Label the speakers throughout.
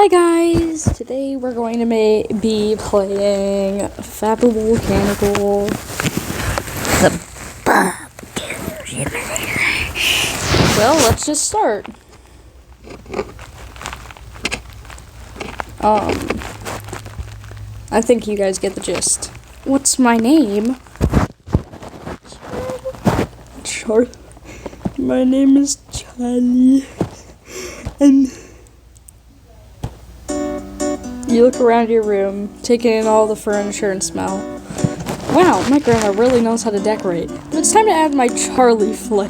Speaker 1: Hi guys! Today we're going to be playing Fappable Cannible. Well, let's just start. I think you guys get the gist. What's my name? Charlie. My name is Charlie. And you look around your room, taking in all the furniture and smell. Wow, my grandma really knows how to decorate. But it's time to add my Charlie flair.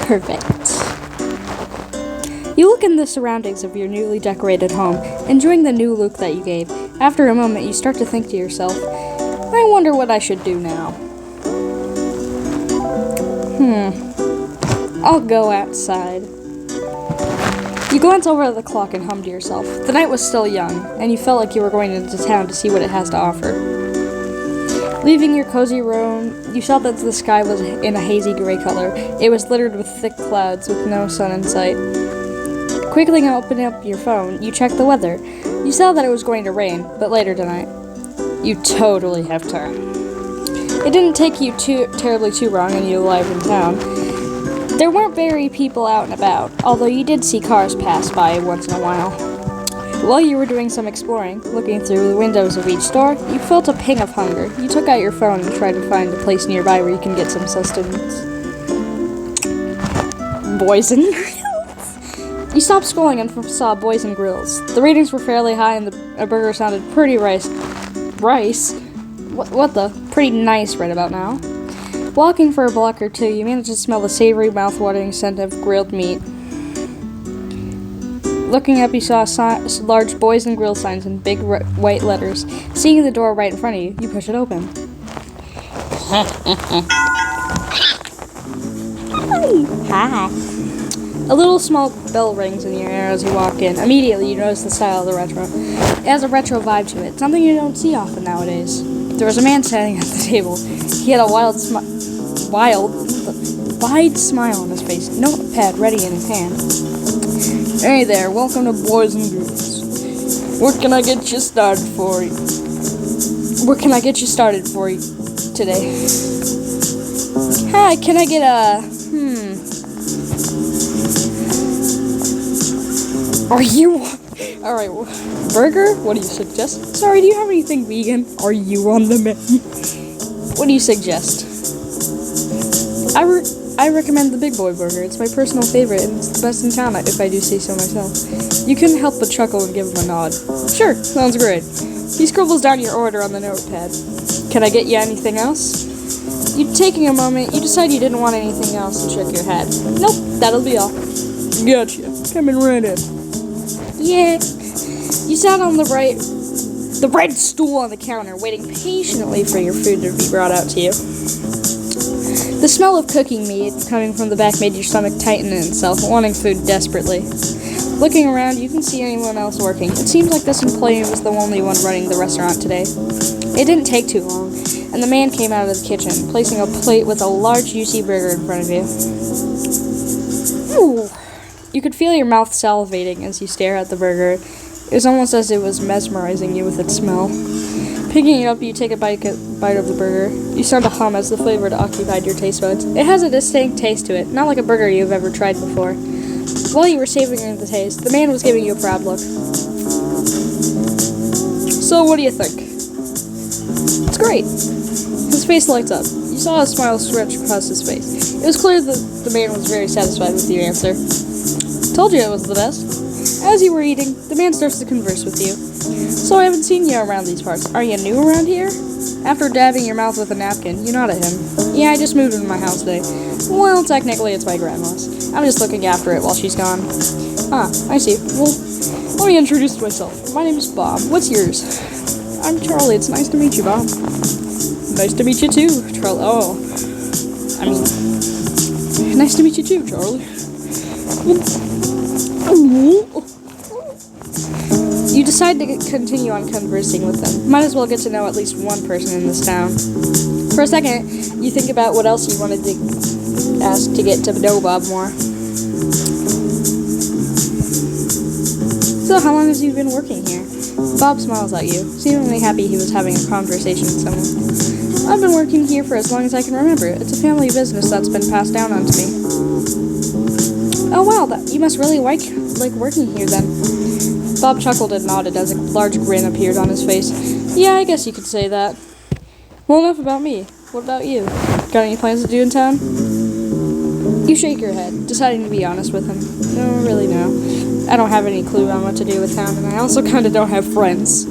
Speaker 1: Perfect. You look in the surroundings of your newly decorated home, enjoying the new look that you gave. After a moment, you start to think to yourself, I wonder what I should do now. I'll go outside. You glance over at the clock and hum to yourself. The night was still young, and you felt like you were going into town to see what it has to offer. Leaving your cozy room, you saw that the sky was in a hazy gray color. It was littered with thick clouds with no sun in sight. Quickly opening up your phone, you checked the weather. You saw that it was going to rain, but later tonight. You totally have time. It didn't take you terribly too long and you arrived in town. There weren't very people out and about, although you did see cars pass by once in a while. While you were doing some exploring, looking through the windows of each store, you felt a pang of hunger. You took out your phone and tried to find a place nearby where you can get some sustenance. Boys and Grills. You stopped scrolling and saw Boys and Grills. The ratings were fairly high and a burger sounded pretty rice? What the? Pretty nice right about now. Walking for a block or two, you managed to smell the savory, mouth-watering scent of grilled meat. Looking up, you saw large Boys and Grill signs in big white letters. Seeing the door right in front of you, you push it open. Hi. A little small bell rings in your ear as you walk in. Immediately, you notice the style of the retro. It has a retro vibe to it, something you don't see often nowadays. There was a man standing at the table. He had a wide smile on his face, notepad ready in his hand. Hey there, welcome to Boys and Girls. What can I get you started for you? What can I get you started for you today? Hi, can I get a, Are you? Alright, burger? What do you suggest? Sorry, do you have anything vegan? Are you on the menu? What do you suggest? I recommend the Big Boy Burger. It's my personal favorite, and it's the best in town, if I do say so myself. You couldn't help but chuckle and give him a nod. Sure, sounds great. He scribbles down your order on the notepad. Can I get you anything else? You taking a moment, you decide you didn't want anything else and shook your head. Nope, that'll be all. Gotcha. Coming right in. Yeah. You sat on the red stool on the counter, waiting patiently for your food to be brought out to you. The smell of cooking meat coming from the back made your stomach tighten in itself, wanting food desperately. Looking around, you can see anyone else working. It seems like this employee was the only one running the restaurant today. It didn't take too long, and the man came out of the kitchen, placing a plate with a large, juicy burger in front of you. Ooh. You could feel your mouth salivating as you stare at the burger. It was almost as it was mesmerizing you with its smell. Picking it up, you take a bite of the burger. You start to hum as the flavor occupied your taste buds. It has a distinct taste to it, not like a burger you've ever tried before. While you were savoring the taste, the man was giving you a proud look. So, what do you think? It's great. His face lights up. You saw a smile stretch across his face. It was clear that the man was very satisfied with your answer. Told you it was the best. As you were eating, the man starts to converse with you. So I haven't seen you around these parts. Are you new around here? After dabbing your mouth with a napkin, you nod at him. Yeah, I just moved into my house today. Well, technically it's my grandma's. I'm just looking after it while she's gone. Ah, I see. Well, let me introduce myself. My name is Bob. What's yours? I'm Charlie. It's nice to meet you, Bob. Nice to meet you too, Charlie. Oh. Nice to meet you too, Charlie. You decide to continue on conversing with them. Might as well get to know at least one person in this town. For a second, you think about what else you wanted to ask to get to know Bob more. So, how long have you been working here? Bob smiles at you, seemingly happy he was having a conversation with someone. I've been working here for as long as I can remember. It's a family business that's been passed down onto me. Oh wow, you must really like working here then. Bob chuckled and nodded as a large grin appeared on his face. Yeah, I guess you could say that. Well, enough about me. What about you? Got any plans to do in town? You shake your head, deciding to be honest with him. No, really no. I don't have any clue on what to do with town, and I also kind of don't have friends.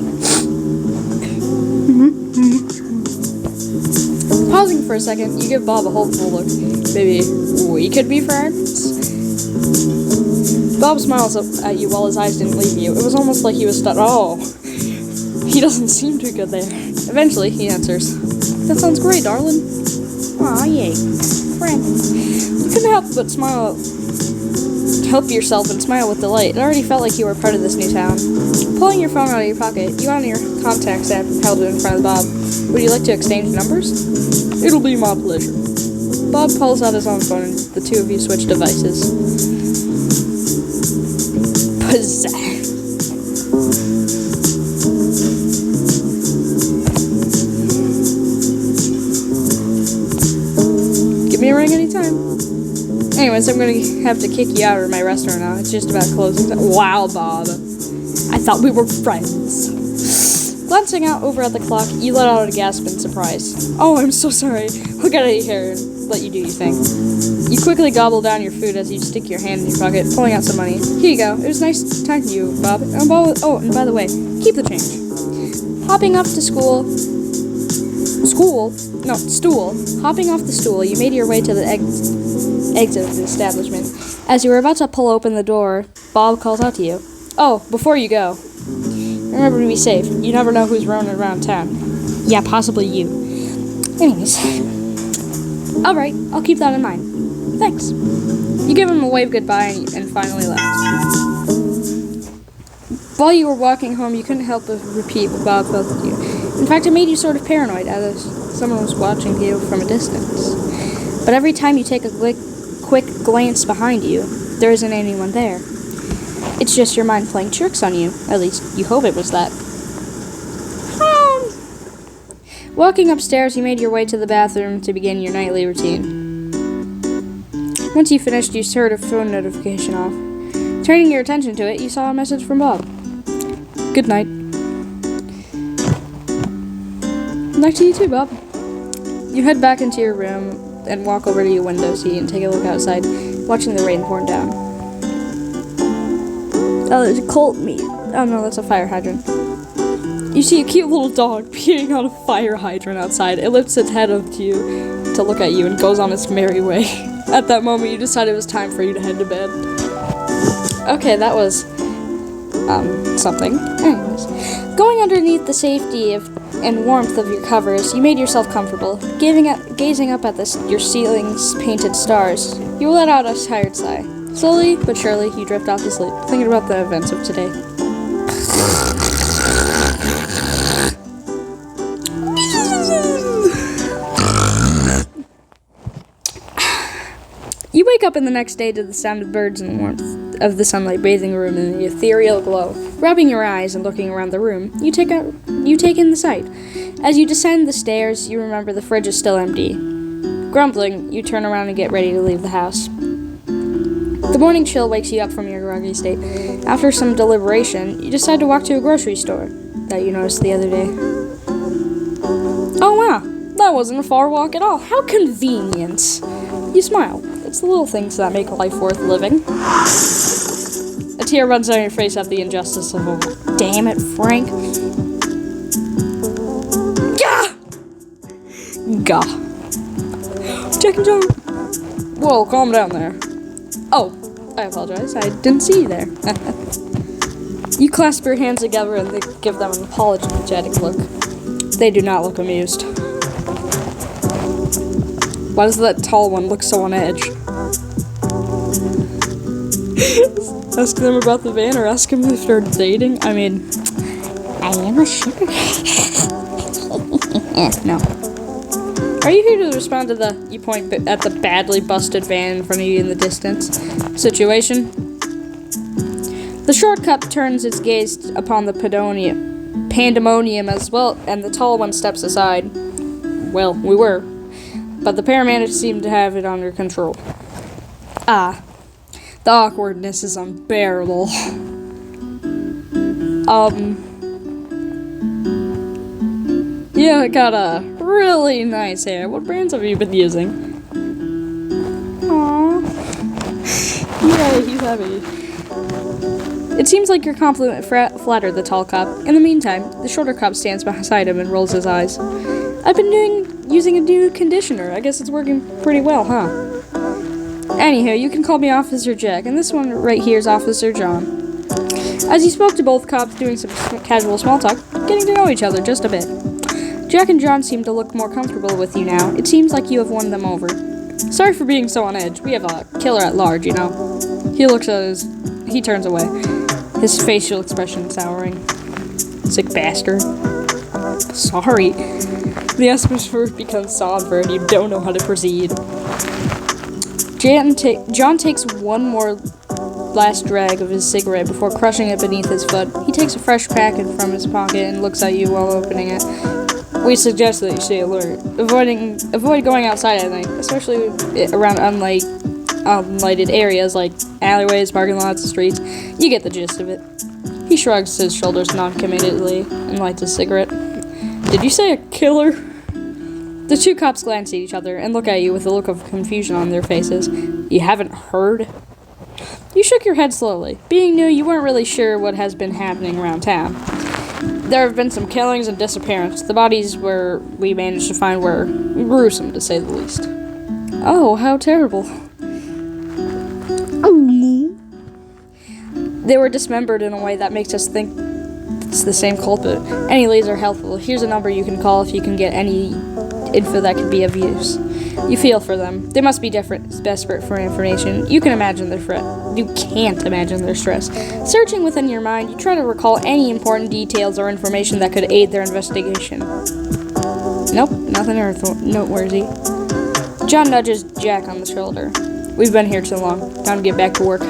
Speaker 1: Pausing for a second, you give Bob a hopeful look. Maybe we could be friends? Bob smiles up at you while his eyes didn't leave you. It was almost like he was stunned. Oh, he doesn't seem too good there. Eventually, he answers. That sounds great, darling. Aw, yay. Friends. You couldn't help but smile. Help yourself and smile with delight. It already felt like you were part of this new town. Pulling your phone out of your pocket, you on your contacts app and held it in front of Bob. Would you like to exchange numbers? It'll be my pleasure. Bob pulls out his own phone and the two of you switch devices. Pizzazz. Give me a ring anytime. Anyways, I'm going to have to kick you out of my restaurant now. It's just about closing. Wow, Bob. I thought we were friends. Glancing out over at the clock, you let out a gasp in surprise. Oh, I'm so sorry. I'll get out of here and let you do your thing. You quickly gobble down your food as you stick your hand in your pocket, pulling out some money. Here you go. It was nice talking to you, Bob. And by the way, keep the change. Hopping off to stool. Hopping off the stool, you made your way to the exit of the establishment. As you were about to pull open the door, Bob calls out to you. Oh, before you go, remember to be safe. You never know who's roaming around town. Yeah, possibly you. Anyways. Alright, I'll keep that in mind. Thanks. You give him a wave goodbye and finally left. While you were walking home, you couldn't help but repeat what Bob felt at you. In fact, it made you sort of paranoid, as someone was watching you from a distance. But every time you take a quick glance behind you, there isn't anyone there. It's just your mind playing tricks on you. At least, you hope it was that. Walking upstairs, you made your way to the bathroom to begin your nightly routine. Once you finished, you heard a phone notification off. Turning your attention to it, you saw a message from Bob. Good night. Night to you too, Bob. You head back into your room and walk over to your window seat and take a look outside, watching the rain pour down. Oh, there's a cult meat. Oh no, that's a fire hydrant. You see a cute little dog peeing on a fire hydrant outside. It lifts its head up to you to look at you and goes on its merry way. At that moment, you decided it was time for you to head to bed. Okay, that was something. Anyways, going underneath the safety and warmth of your covers, you made yourself comfortable. Gazing up at your ceiling's painted stars, you let out a tired sigh. Slowly but surely, you drift off to sleep, thinking about the events of today. You wake up in the next day to the sound of birds and the warmth of the sunlight bathing the room in the ethereal glow. Rubbing your eyes and looking around the room, you take in the sight. As you descend the stairs, you remember the fridge is still empty. Grumbling, you turn around and get ready to leave the house. The morning chill wakes you up from your groggy state. After some deliberation, you decide to walk to a grocery store that you noticed the other day. Oh wow, that wasn't a far walk at all. How convenient. You smile. It's the little things that make life worth living. A tear runs down your face at the injustice of it. Damn it, Frank. Gah! Gah. Jack and John. Whoa, calm down there. Oh, I apologize. I didn't see you there. You clasp your hands together and give them an apologetic look. They do not look amused. Why does that tall one look so on edge? Ask them about the van or ask them if they're dating? I mean, I am a sugar. No. Are you here to respond to you point at the badly busted van in front of you in the distance situation? The short cup turns its gaze upon the pandemonium as well, and the tall one steps aside. Well, we were. But the pair managed seem to have it under control. Ah, the awkwardness is unbearable. Yeah, I got a really nice hair. What brands have you been using? Aww. Yeah, he's happy. It seems like your compliment flattered the tall cop. In the meantime, the shorter cop stands beside him and rolls his eyes. I've been using a new conditioner. I guess it's working pretty well, huh? Anyhow, you can call me Officer Jack, and this one right here is Officer John. As he spoke to both cops, doing some casual small talk, getting to know each other just a bit. Jack and John seem to look more comfortable with you now. It seems like you have won them over. Sorry for being so on edge. We have a killer at large, you know. He turns away. His facial expression souring. Sick bastard. Sorry. The atmosphere becomes somber and you don't know how to proceed. John takes one more last drag of his cigarette before crushing it beneath his foot. He takes a fresh packet from his pocket and looks at you while opening it. We suggest that you stay alert. Avoid going outside at night, especially around unlighted areas like alleyways, parking lots, and streets. You get the gist of it. He shrugs his shoulders non-committedly and lights a cigarette. Did you say a killer? The two cops glance at each other and look at you with a look of confusion on their faces. You haven't heard? You shook your head slowly. Being new, you weren't really sure what has been happening around town. There have been some killings and disappearances. The bodies we managed to find were gruesome, to say the least. Oh, how terrible. They were dismembered in a way that makes us think it's the same culprit. Any leads are helpful. Here's a number you can call if you can get any info that could be of use. You feel for them. They must be desperate for information. You can imagine their threat. You can't imagine their stress. Searching within your mind, you try to recall any important details or information that could aid their investigation. Nope, nothing noteworthy. John nudges Jack on the shoulder. We've been here too long. Time to get back to work.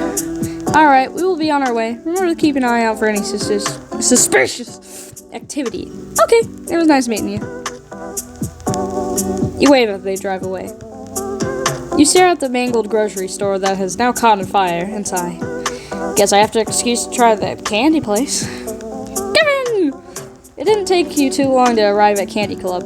Speaker 1: Alright, we will be on our way. Remember to keep an eye out for any suspicious activity. Okay, it was nice meeting you. You wave as they drive away. You stare at the mangled grocery store that has now caught on fire and sigh. Guess I have to excuse to try that candy place. Kevin! It didn't take you too long to arrive at Candy Club.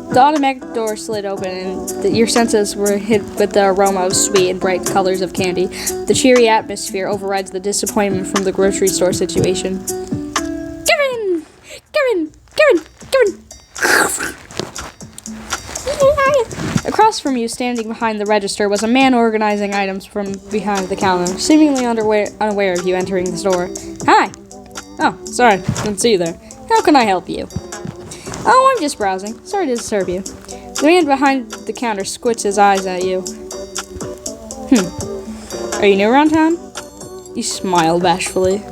Speaker 1: The automatic door slid open and your senses were hit with the aroma of sweet and bright colors of candy. The cheery atmosphere overrides the disappointment from the grocery store situation. Kevin! Kevin! Kevin! Kevin! Across from you, standing behind the register, was a man organizing items from behind the counter, seemingly unaware of you entering the store. Hi! Oh, sorry, didn't see you there. How can I help you? Oh, I'm just browsing. Sorry to disturb you. The man behind the counter squints his eyes at you. Are you new around town? You smile bashfully.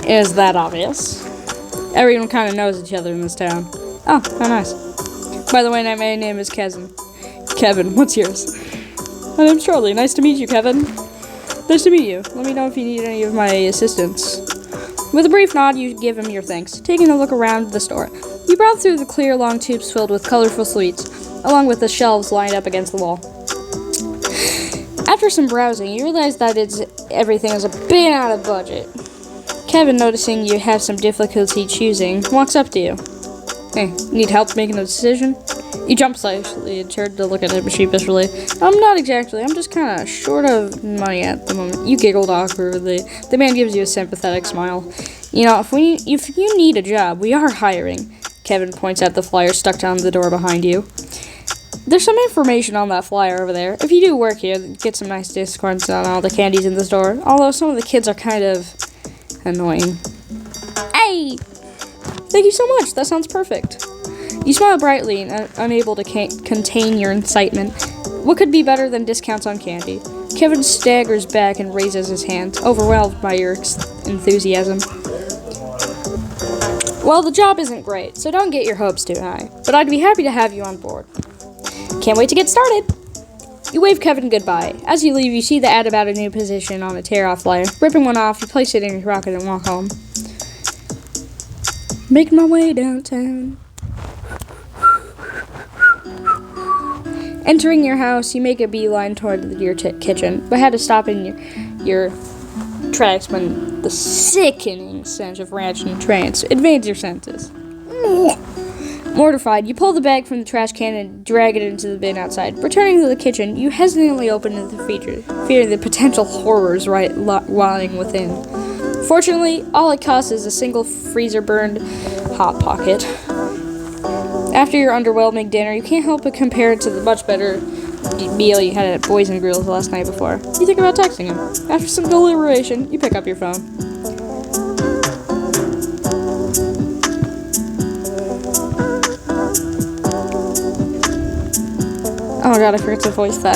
Speaker 1: Is that obvious? Everyone kind of knows each other in this town. Oh, how nice. By the way, my name is Kevin. Kevin, what's yours? My name's Charlie. Nice to meet you, Kevin. Nice to meet you. Let me know if you need any of my assistance. With a brief nod, you give him your thanks. Taking a look around the store, you browse through the clear, long tubes filled with colorful sweets, along with the shelves lined up against the wall. After some browsing, you realize that everything is a bit out of budget. Kevin, noticing you have some difficulty choosing, walks up to you. Hey, need help making a decision? You jump slightly and turn to look at him sheepishly. Not exactly. I'm just kind of short of money at the moment. You giggled awkwardly. The man gives you a sympathetic smile. You know, if you need a job, we are hiring. Kevin points at the flyer stuck on the door behind you. There's some information on that flyer over there. If you do work here, get some nice discounts on all the candies in the store. Although some of the kids are kind of annoying. Hey! Thank you so much. That sounds perfect. You smile brightly and unable to contain your excitement. What could be better than discounts on candy? Kevin staggers back and raises his hand, overwhelmed by your enthusiasm. Well, the job isn't great, so don't get your hopes too high. But I'd be happy to have you on board. Can't wait to get started. You wave Kevin goodbye. As you leave, you see the ad about a new position on a tear-off flyer. Ripping one off, you place it in your pocket and walk home. Making my way downtown. Entering your house, you make a beeline toward your kitchen, but had to stop in your tracks when the sickening stench of ranch and trains invades your senses. Mortified, you pull the bag from the trash can and drag it into the bin outside. Returning to the kitchen, you hesitantly open the freezer, fearing the potential horrors lying within. Fortunately, all it costs is a single freezer-burned Hot Pocket. After your underwhelming dinner, you can't help but compare it to the much better meal you had at Boys and Grills last night before. You think about texting him. After some deliberation, you pick up your phone. Oh god, I forgot to voice that.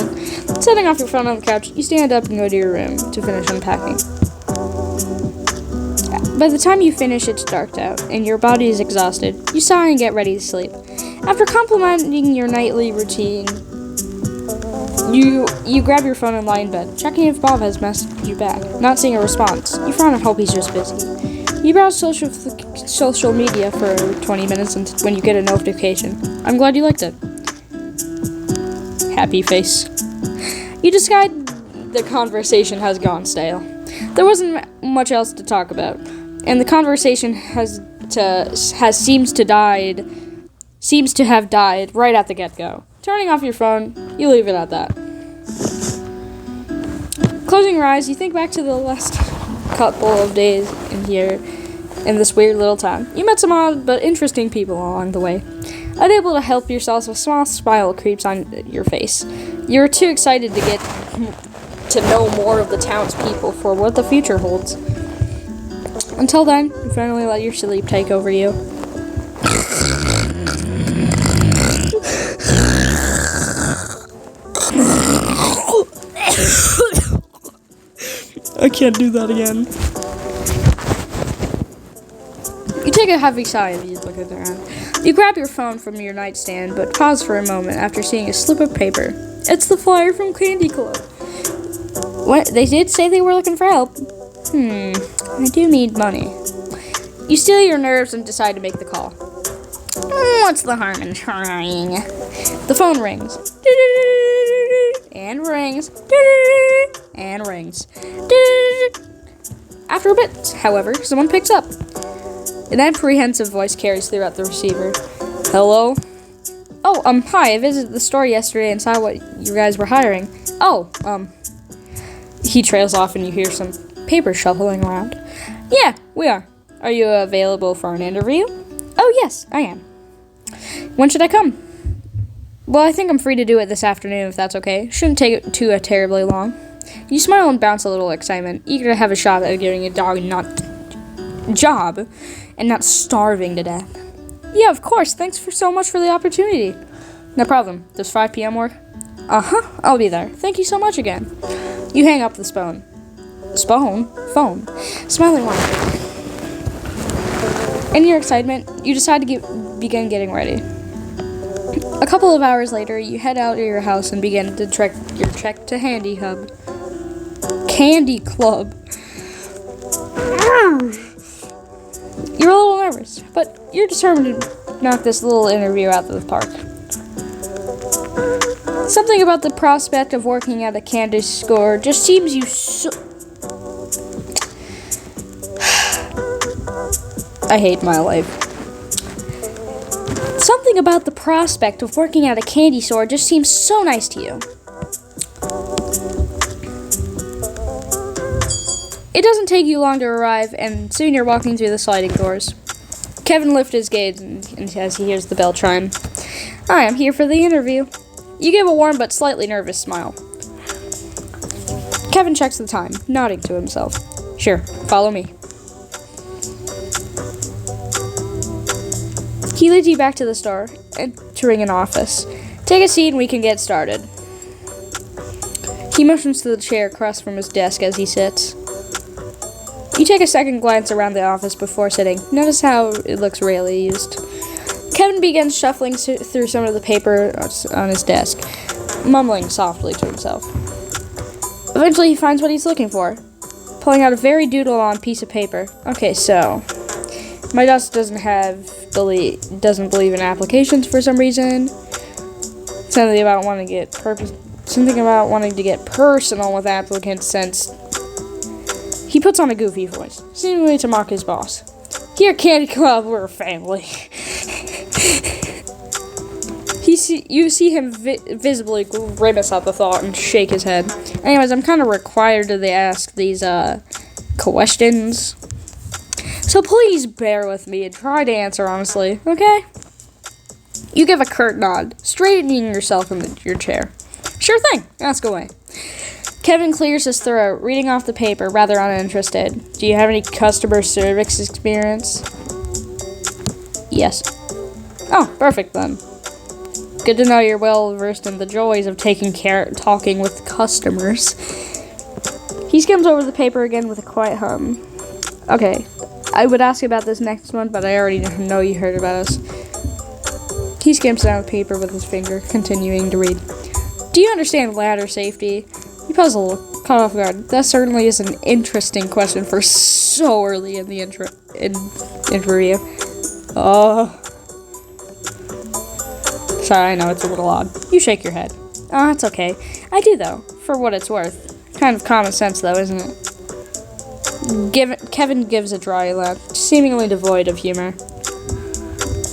Speaker 1: Setting off your phone on the couch, you stand up and go to your room to finish unpacking. By the time you finish, it's darked out, and your body is exhausted. You sigh and get ready to sleep. After complimenting your nightly routine, you grab your phone and lie in bed, checking if Bob has messaged you back. Not seeing a response, you frown and hope he's just busy. You browse social media for 20 minutes when you get a notification. I'm glad you liked it. Happy face. You decide the conversation has gone stale. There wasn't much else to talk about, and the conversation seems to have died right at the get-go. Turning off your phone, you leave it at that. Closing your eyes, you think back to the last couple of days in this weird little town. You met some odd but interesting people along the way. Unable to help yourself, a small smile creeps on your face. You're too excited to get to know more of the townspeople for what the future holds. Until then, you finally let your sleep take over you. I can't do that again. You take a heavy sigh as you look around. You grab your phone from your nightstand, but pause for a moment after seeing a slip of paper. It's the flyer from Candy Club. What? They did say they were looking for help. I do need money. You steel your nerves and decide to make the call. What's the harm in trying? The phone rings. And rings. And rings. After a bit, however, someone picks up. An apprehensive voice carries throughout the receiver. Hello? Oh, hi, I visited the store yesterday and saw what you guys were hiring. He trails off and you hear some paper shuffling around. Yeah, we are. Are you available for an interview? Oh, yes, I am. When should I come? Well, I think I'm free to do it this afternoon, if that's okay. Shouldn't take it too terribly long. You smile and bounce a little excitement, eager to have a shot at getting a job and not starving to death. Yeah, of course. Thanks so much for the opportunity. No problem. Does 5 p.m. work? Uh-huh. I'll be there. Thank you so much again. You hang up the phone. Phone? Smiling widely. In your excitement, you decide to begin getting ready. A couple of hours later, you head out of your house and begin to trek to Candy Club. You're a little nervous, but you're determined to knock this little interview out of the park. Something about the prospect of working at a candy store just seems you so... I hate my life. Something about the prospect of working at a candy store just seems so nice to you. It doesn't take you long to arrive, and soon you're walking through the sliding doors. Kevin lifts his gaze as he hears the bell chime. I am here for the interview. You give a warm but slightly nervous smile. Kevin checks the time, nodding to himself. Sure, follow me. He leads you back to the store, entering an office. Take a seat and we can get started. He motions to the chair across from his desk as he sits. You take a second glance around the office before sitting. Notice how it looks rarely used. Kevin begins shuffling through some of the paper on his desk. mumbling softly to himself. Eventually, he finds what he's looking for, pulling out a very doodle-on piece of paper. Okay, so my desk doesn't believe in applications for some reason. Something about wanting to get personal with applicants since he puts on a goofy voice, seemingly to mock his boss. Here at Candy Club, we're a family. You see him visibly grimace at the thought and shake his head. Anyways, I'm kind of required to ask these questions. So please bear with me and try to answer honestly, okay? You give a curt nod, straightening yourself in your chair. Sure thing, ask away. Kevin clears his throat, reading off the paper, rather uninterested. Do you have any customer service experience? Yes. Oh, perfect then. Good to know you're well versed in the joys of talking with customers. He skims over the paper again with a quiet hum. Okay, I would ask about this next one, but I already know you heard about us. He skims down the paper with his finger, continuing to read. Do you understand ladder safety? You puzzle, caught off guard. That certainly is an interesting question for so early in the interview. Sorry, I know it's a little odd. You shake your head. Oh, it's okay. I do, though, for what it's worth. Kind of common sense, though, isn't it? Kevin gives a dry laugh, seemingly devoid of humor.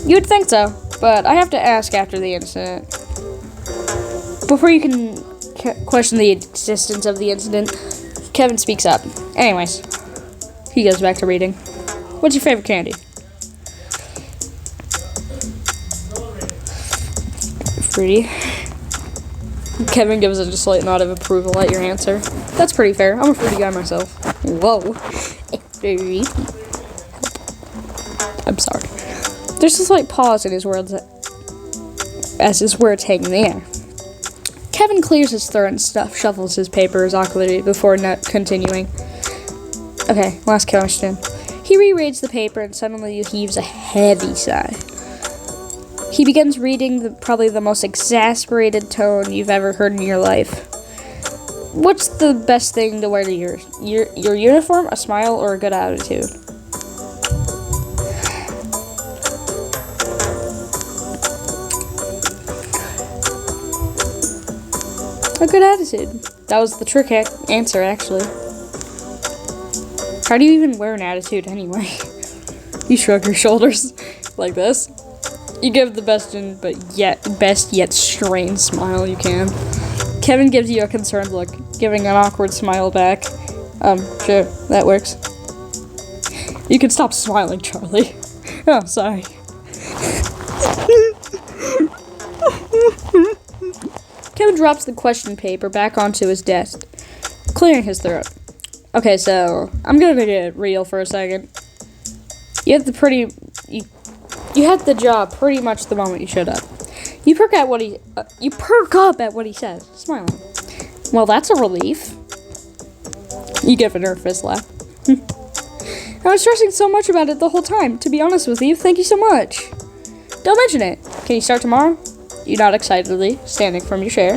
Speaker 1: You'd think so, but I have to ask after the incident. Before you can question the existence of the incident, Kevin speaks up. Anyways, he goes back to reading. What's your favorite candy? Fruity. Kevin gives a slight nod of approval at your answer. That's pretty fair. I'm a fruity guy myself. Whoa. I'm sorry. There's a slight pause in his words as his words hang in the air. Kevin clears his throat and shuffles his papers awkwardly before continuing. Okay, last question. He rereads the paper and suddenly heaves a heavy sigh. He begins reading probably the most exasperated tone you've ever heard in your life. What's the best thing to wear to your uniform, a smile, or a good attitude? A good attitude. That was the trick answer, actually. How do you even wear an attitude anyway? You shrug your shoulders like this. You give the best yet strained smile you can. Kevin gives you a concerned look, giving an awkward smile back. Sure, that works. You can stop smiling, Charlie. Oh, sorry. Kevin drops the question paper back onto his desk, clearing his throat. Okay, so I'm gonna get real for a second. You had the job pretty much the moment you showed up. You perk up at what he says, smiling. Well, that's a relief. You give a nervous laugh. I was stressing so much about it the whole time. To be honest with you, thank you so much. Don't mention it. Can you start tomorrow? You nod excitedly, standing from your chair.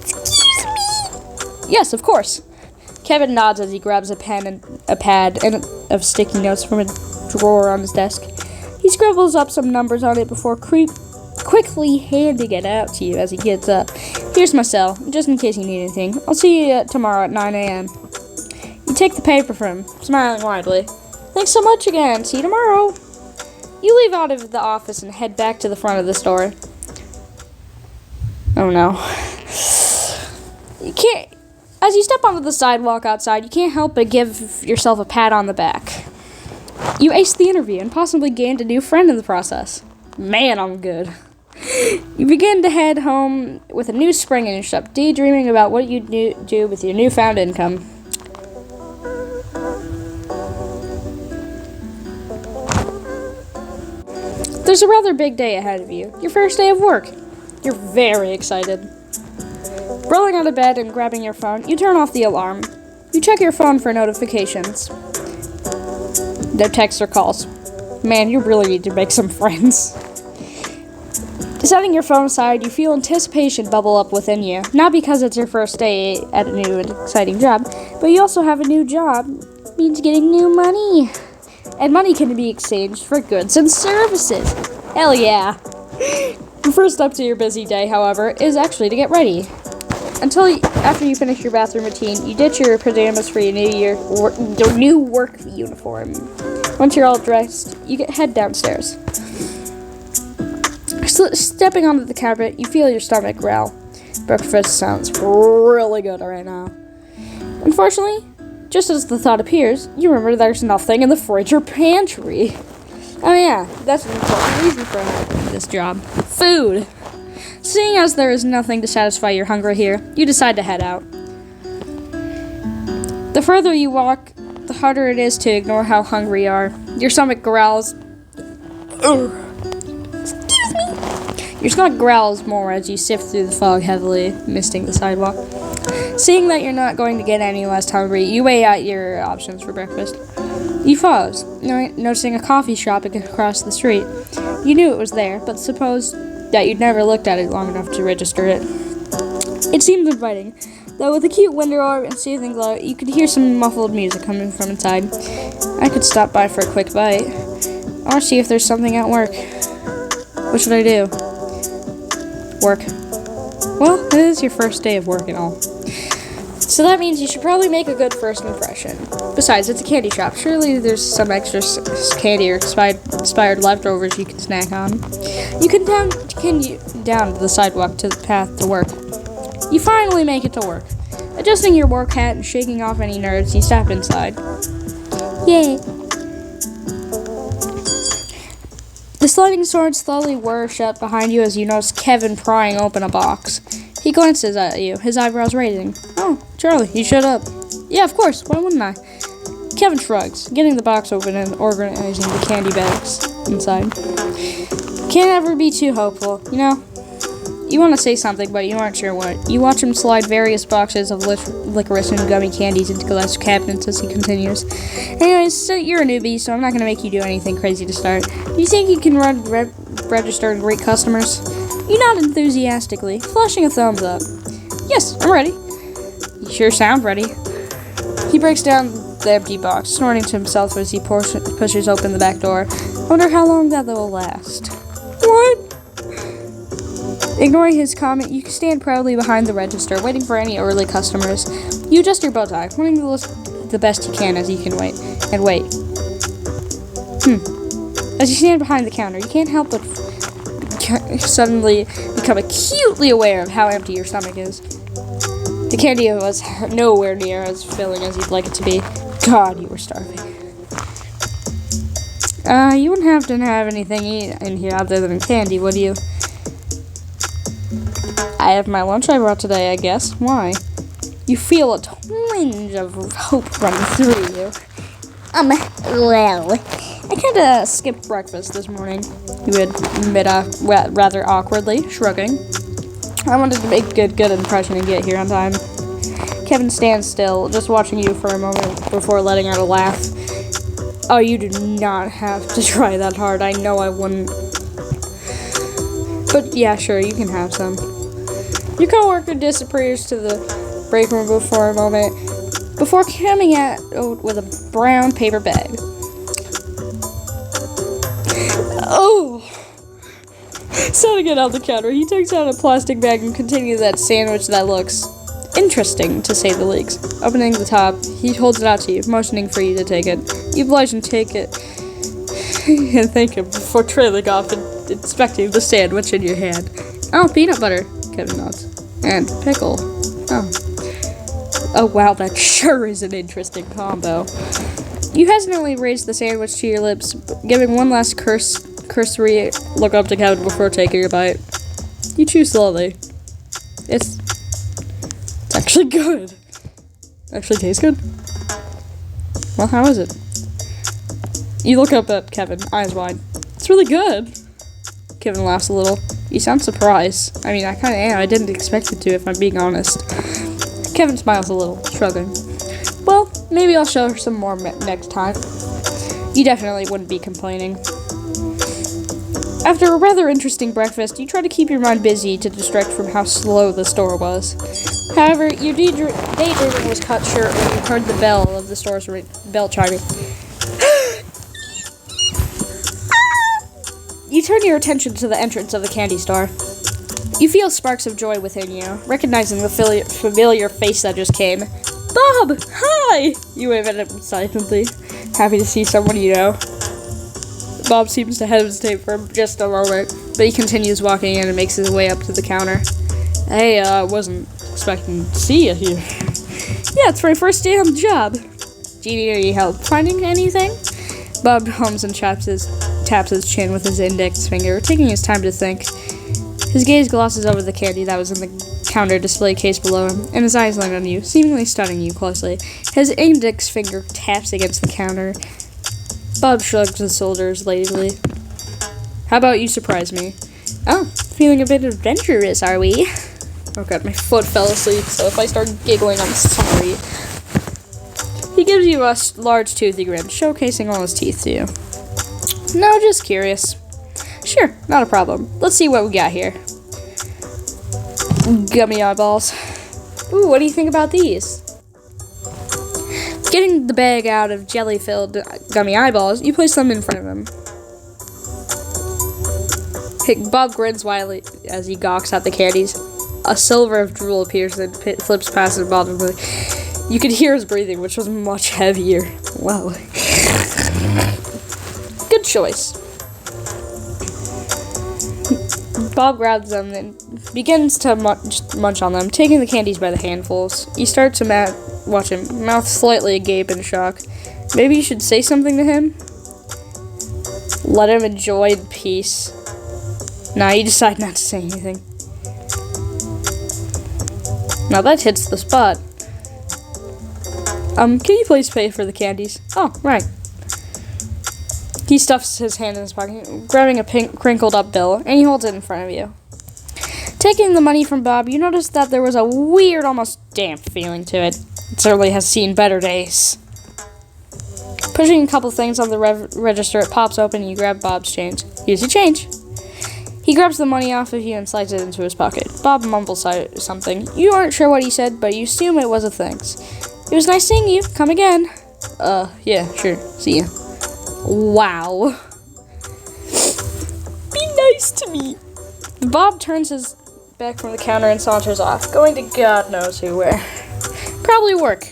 Speaker 1: Excuse me? Yes, of course. Kevin nods as he grabs a pen and a pad of sticky notes from a drawer on his desk. He scribbles up some numbers on it before quickly handing it out to you as he gets up. Here's my cell, just in case you need anything. I'll see you tomorrow at 9 a.m. You take the paper from him, smiling widely. Thanks so much again. See you tomorrow. You leave out of the office and head back to the front of the store. Oh no. As you step onto the sidewalk outside, you can't help but give yourself a pat on the back. You aced the interview and possibly gained a new friend in the process. Man, I'm good. You begin to head home with a new spring in your step, daydreaming about what you'd do with your newfound income. There's a rather big day ahead of you. Your first day of work. You're very excited. Rolling out of bed and grabbing your phone, you turn off the alarm. You check your phone for notifications. No texts or calls. Man, you really need to make some friends. Setting your phone aside, you feel anticipation bubble up within you. Not because it's your first day at a new and exciting job, but you also have a new job. Means getting new money. And money can be exchanged for goods and services. Hell yeah. The first step to your busy day, however, is actually to get ready. After you finish your bathroom routine, you ditch your pajamas for your new work uniform. Once you're all dressed, you head downstairs. Stepping onto the carpet, you feel your stomach growl. Breakfast sounds really good right now. Unfortunately, just as the thought appears, you remember there's nothing in the fridge or pantry. Oh yeah, that's an important reason for having this job. Food. Seeing as there is nothing to satisfy your hunger here, you decide to head out. The further you walk, the harder it is to ignore how hungry you are. Your stomach growls. Ugh. Your stomach growls more as you sift through the fog heavily, misting the sidewalk. Seeing that you're not going to get any less hungry, you weigh out your options for breakfast. You pause, noticing a coffee shop across the street. You knew it was there, but suppose that you'd never looked at it long enough to register it. It seemed inviting, though with a cute window orb and soothing glow, you could hear some muffled music coming from inside. I could stop by for a quick bite, or see if there's something at work. What should I do? Work. Well, it is your first day of work and all. So that means you should probably make a good first impression. Besides, it's a candy shop. Surely there's some extra candy or inspired leftovers you can snack on. You continue down the sidewalk to the path to work. You finally make it to work. Adjusting your work hat and shaking off any nerves, you step inside. Yay! The sliding sword slowly whirs shut behind you as you notice Kevin prying open a box. He glances at you, his eyebrows raising. Oh, Charlie, you showed up. Yeah, of course, why wouldn't I? Kevin shrugs, getting the box open and organizing the candy bags inside. Can't ever be too hopeful, you know? You want to say something, but you aren't sure what. You watch him slide various boxes of licorice and gummy candies into glass cabinets as he continues. Anyways, so you're a newbie, so I'm not going to make you do anything crazy to start. Do you think you can register and greet customers? You nod enthusiastically, flashing a thumbs up. Yes, I'm ready. You sure sound ready. He breaks down the empty box, snorting to himself as he pushes open the back door. I wonder how long that will last. What? Ignoring his comment, you stand proudly behind the register, waiting for any early customers. You adjust your bow tie, wanting to look the best you can as you can wait. And wait. As you stand behind the counter, you can't help but suddenly become acutely aware of how empty your stomach is. The candy was nowhere near as filling as you'd like it to be. God, you were starving. You wouldn't have to have anything in here other than candy, would you? I have my lunch I brought today, I guess. Why? You feel a twinge of hope running through you. Well, I kinda skipped breakfast this morning, you admit rather awkwardly, shrugging. I wanted to make a good impression and get here on time. Kevin stands still, just watching you for a moment before letting out a laugh. Oh, you do not have to try that hard. I know I wouldn't. But yeah, sure, you can have some. Your coworker disappears to the break room for a moment before coming out with a brown paper bag. Oh! Setting it on the counter, he takes out a plastic bag and continues that sandwich that looks interesting, to say the least. Opening the top, he holds it out to you, motioning for you to take it. You oblige and take it and thank him before trailing off and inspecting the sandwich in your hand. Oh, peanut butter, Kevin nods. And pickle. Oh wow, that sure is an interesting combo. You hesitantly raise the sandwich to your lips, giving one last cursory look up to Kevin before taking a bite. You chew slowly. It's actually good. Actually tastes good. Well, how is it? You look up at Kevin, eyes wide. It's really good. Kevin laughs a little. You sound surprised. I mean, I kind of am. I didn't expect it to, if I'm being honest. Kevin smiles a little, shrugging. Well, maybe I'll show her some more next time. You definitely wouldn't be complaining. After a rather interesting breakfast, you try to keep your mind busy to distract from how slow the store was. However, your daydreaming was cut short when you heard the bell of the store's bell chiming. You turn your attention to the entrance of the candy store. You feel sparks of joy within you, recognizing the familiar face that just came. Bob! Hi! You wave at him silently, happy to see someone you know. Bob seems to hesitate for just a moment, but he continues walking in and makes his way up to the counter. Hey, wasn't expecting to see you here. Yeah, it's my first day on the job. Do you need any help finding anything? Bob hums and taps his chin with his index finger, taking his time to think. His gaze glosses over the candy that was in the counter display case below him, and his eyes land on you, seemingly studying you closely. His index finger taps against the counter. Bob shrugs his shoulders lazily. How about you surprise me? Oh, feeling a bit adventurous, are we? Oh god, my foot fell asleep, so if I start giggling, I'm sorry. He gives you a large toothy grin, showcasing all his teeth to you. No, just curious. Sure, not a problem. Let's see what we got here. Gummy eyeballs. Ooh, what do you think about these? Getting the bag out of jelly-filled gummy eyeballs, you place them in front of him. Bob grins wildly as he gawks at the candies. A silver of drool appears and flips past the bottom. You could hear his breathing, which was much heavier. Wow. Good choice. Bob grabs them and begins to munch on them, taking the candies by the handfuls. You start to watch him, mouth slightly agape in shock. Maybe you should say something to him? Let him enjoy in peace. Nah, you decide not to say anything. Now that hits the spot. Can you please pay for the candies? Oh, right. He stuffs his hand in his pocket, grabbing a pink, crinkled up bill, and he holds it in front of you. Taking the money from Bob, you notice that there was a weird, almost damp feeling to it. It certainly has seen better days. Pushing a couple things on the register, it pops open and you grab Bob's change. Here's your change. He grabs the money off of you and slides it into his pocket. Bob mumbles something. You aren't sure what he said, but you assume it was a thanks. It was nice seeing you. Come again. Yeah, sure. See ya. Wow. Be nice to me. Bob turns his back from the counter and saunters off, going to God knows who where. Probably work.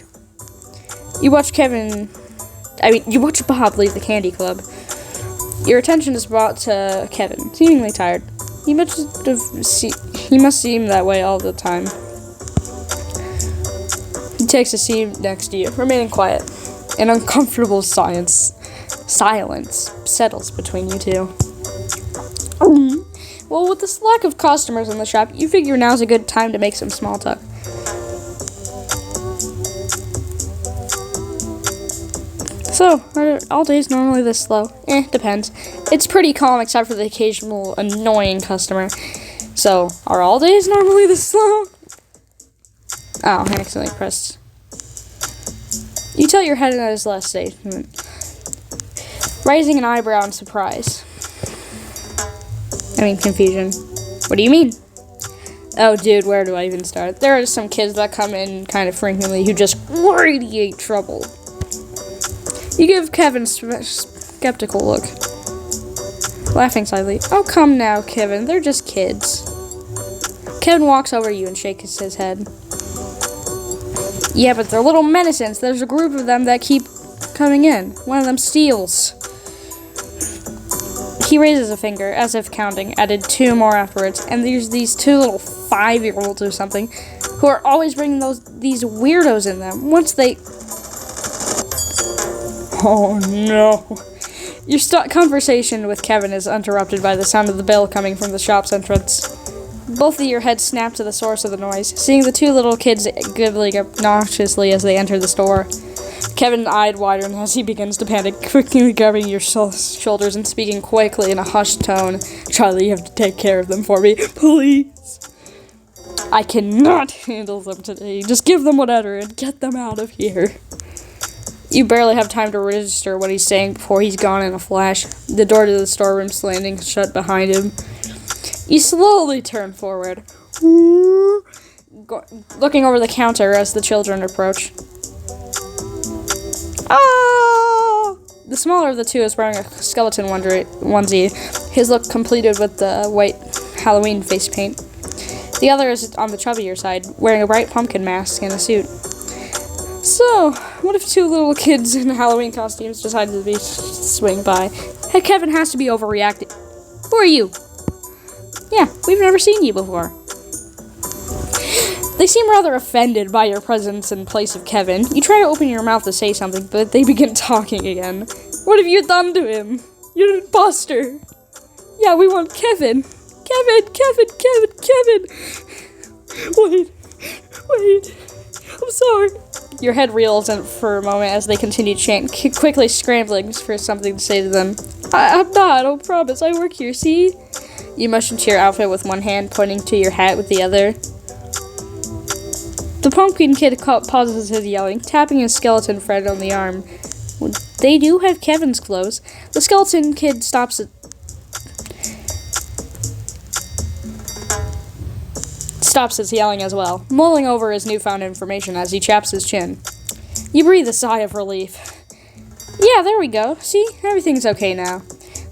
Speaker 1: You watch Bob leave the candy club. Your attention is brought to Kevin, seemingly tired. He must seem that way all the time. He takes a seat next to you, remaining quiet. An uncomfortable silence settles between you two. Well, with this lack of customers in the shop, you figure now's a good time to make some small talk. So, are all days normally this slow? Depends. It's pretty calm except for the occasional annoying customer. So, are all days normally this slow? Oh, I accidentally pressed. You tilt your head at his last statement, raising an eyebrow in surprise. Confusion. What do you mean? Oh, dude, where do I even start? There are some kids that come in kind of frequently who just radiate trouble. You give Kevin a skeptical look, laughing slightly. Oh, come now, Kevin. They're just kids. Kevin walks over you and shakes his head. Yeah, but they're little menacings. There's a group of them that keep coming in. One of them steals. He raises a finger, as if counting, added two more afterwards, and there's these two little 5-year-olds or something who are always bringing these weirdos in them. Once they... Oh, no. Your conversation with Kevin is interrupted by the sound of the bell coming from the shop's entrance. Both of your heads snap to the source of the noise, seeing the two little kids giggling obnoxiously as they enter the store. Kevin eyed wider as he begins to panic, quickly grabbing your shoulders and speaking quickly in a hushed tone. Charlie, you have to take care of them for me, please. I cannot handle them today. Just give them whatever and get them out of here. You barely have time to register what he's saying before he's gone in a flash. The door to the storeroom slamming shut behind him. You slowly turn forward, looking over the counter as the children approach. Ah! The smaller of the two is wearing a skeleton onesie, his look completed with the white Halloween face paint. The other is on the chubbier side, wearing a bright pumpkin mask and a suit. So, what if two little kids in Halloween costumes decided to swing by? Hey, Kevin has to be overreacting. Who are you? Yeah, we've never seen you before. They seem rather offended by your presence in place of Kevin. You try to open your mouth to say something, but they begin talking again. What have you done to him? You're an imposter. Yeah, we want Kevin. Kevin. Wait. I'm sorry. Your head reels for a moment as they continue to chant, quickly scrambling for something to say to them. I'm not, I promise. I work here, see? You motion to your outfit with one hand, pointing to your hat with the other. The pumpkin kid pauses his yelling, tapping his skeleton friend on the arm. They do have Kevin's clothes. The skeleton kid stops his yelling as well, mulling over his newfound information as he chaps his chin. You breathe a sigh of relief. Yeah, there we go. See? Everything's okay now.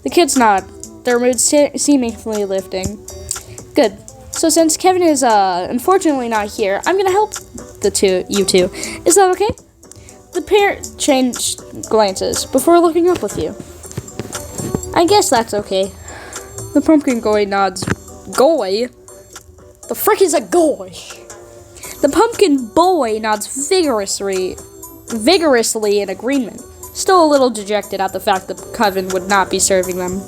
Speaker 1: The kids nod, their moods seemingly lifting. Good. So since Kevin is unfortunately not here, I'm gonna help you two. Is that okay? The pair change glances before looking up with you. I guess that's okay. The pumpkin goy nods. Goy? The frick is a goy? The pumpkin boy nods vigorously in agreement, still a little dejected at the fact that Kevin would not be serving them.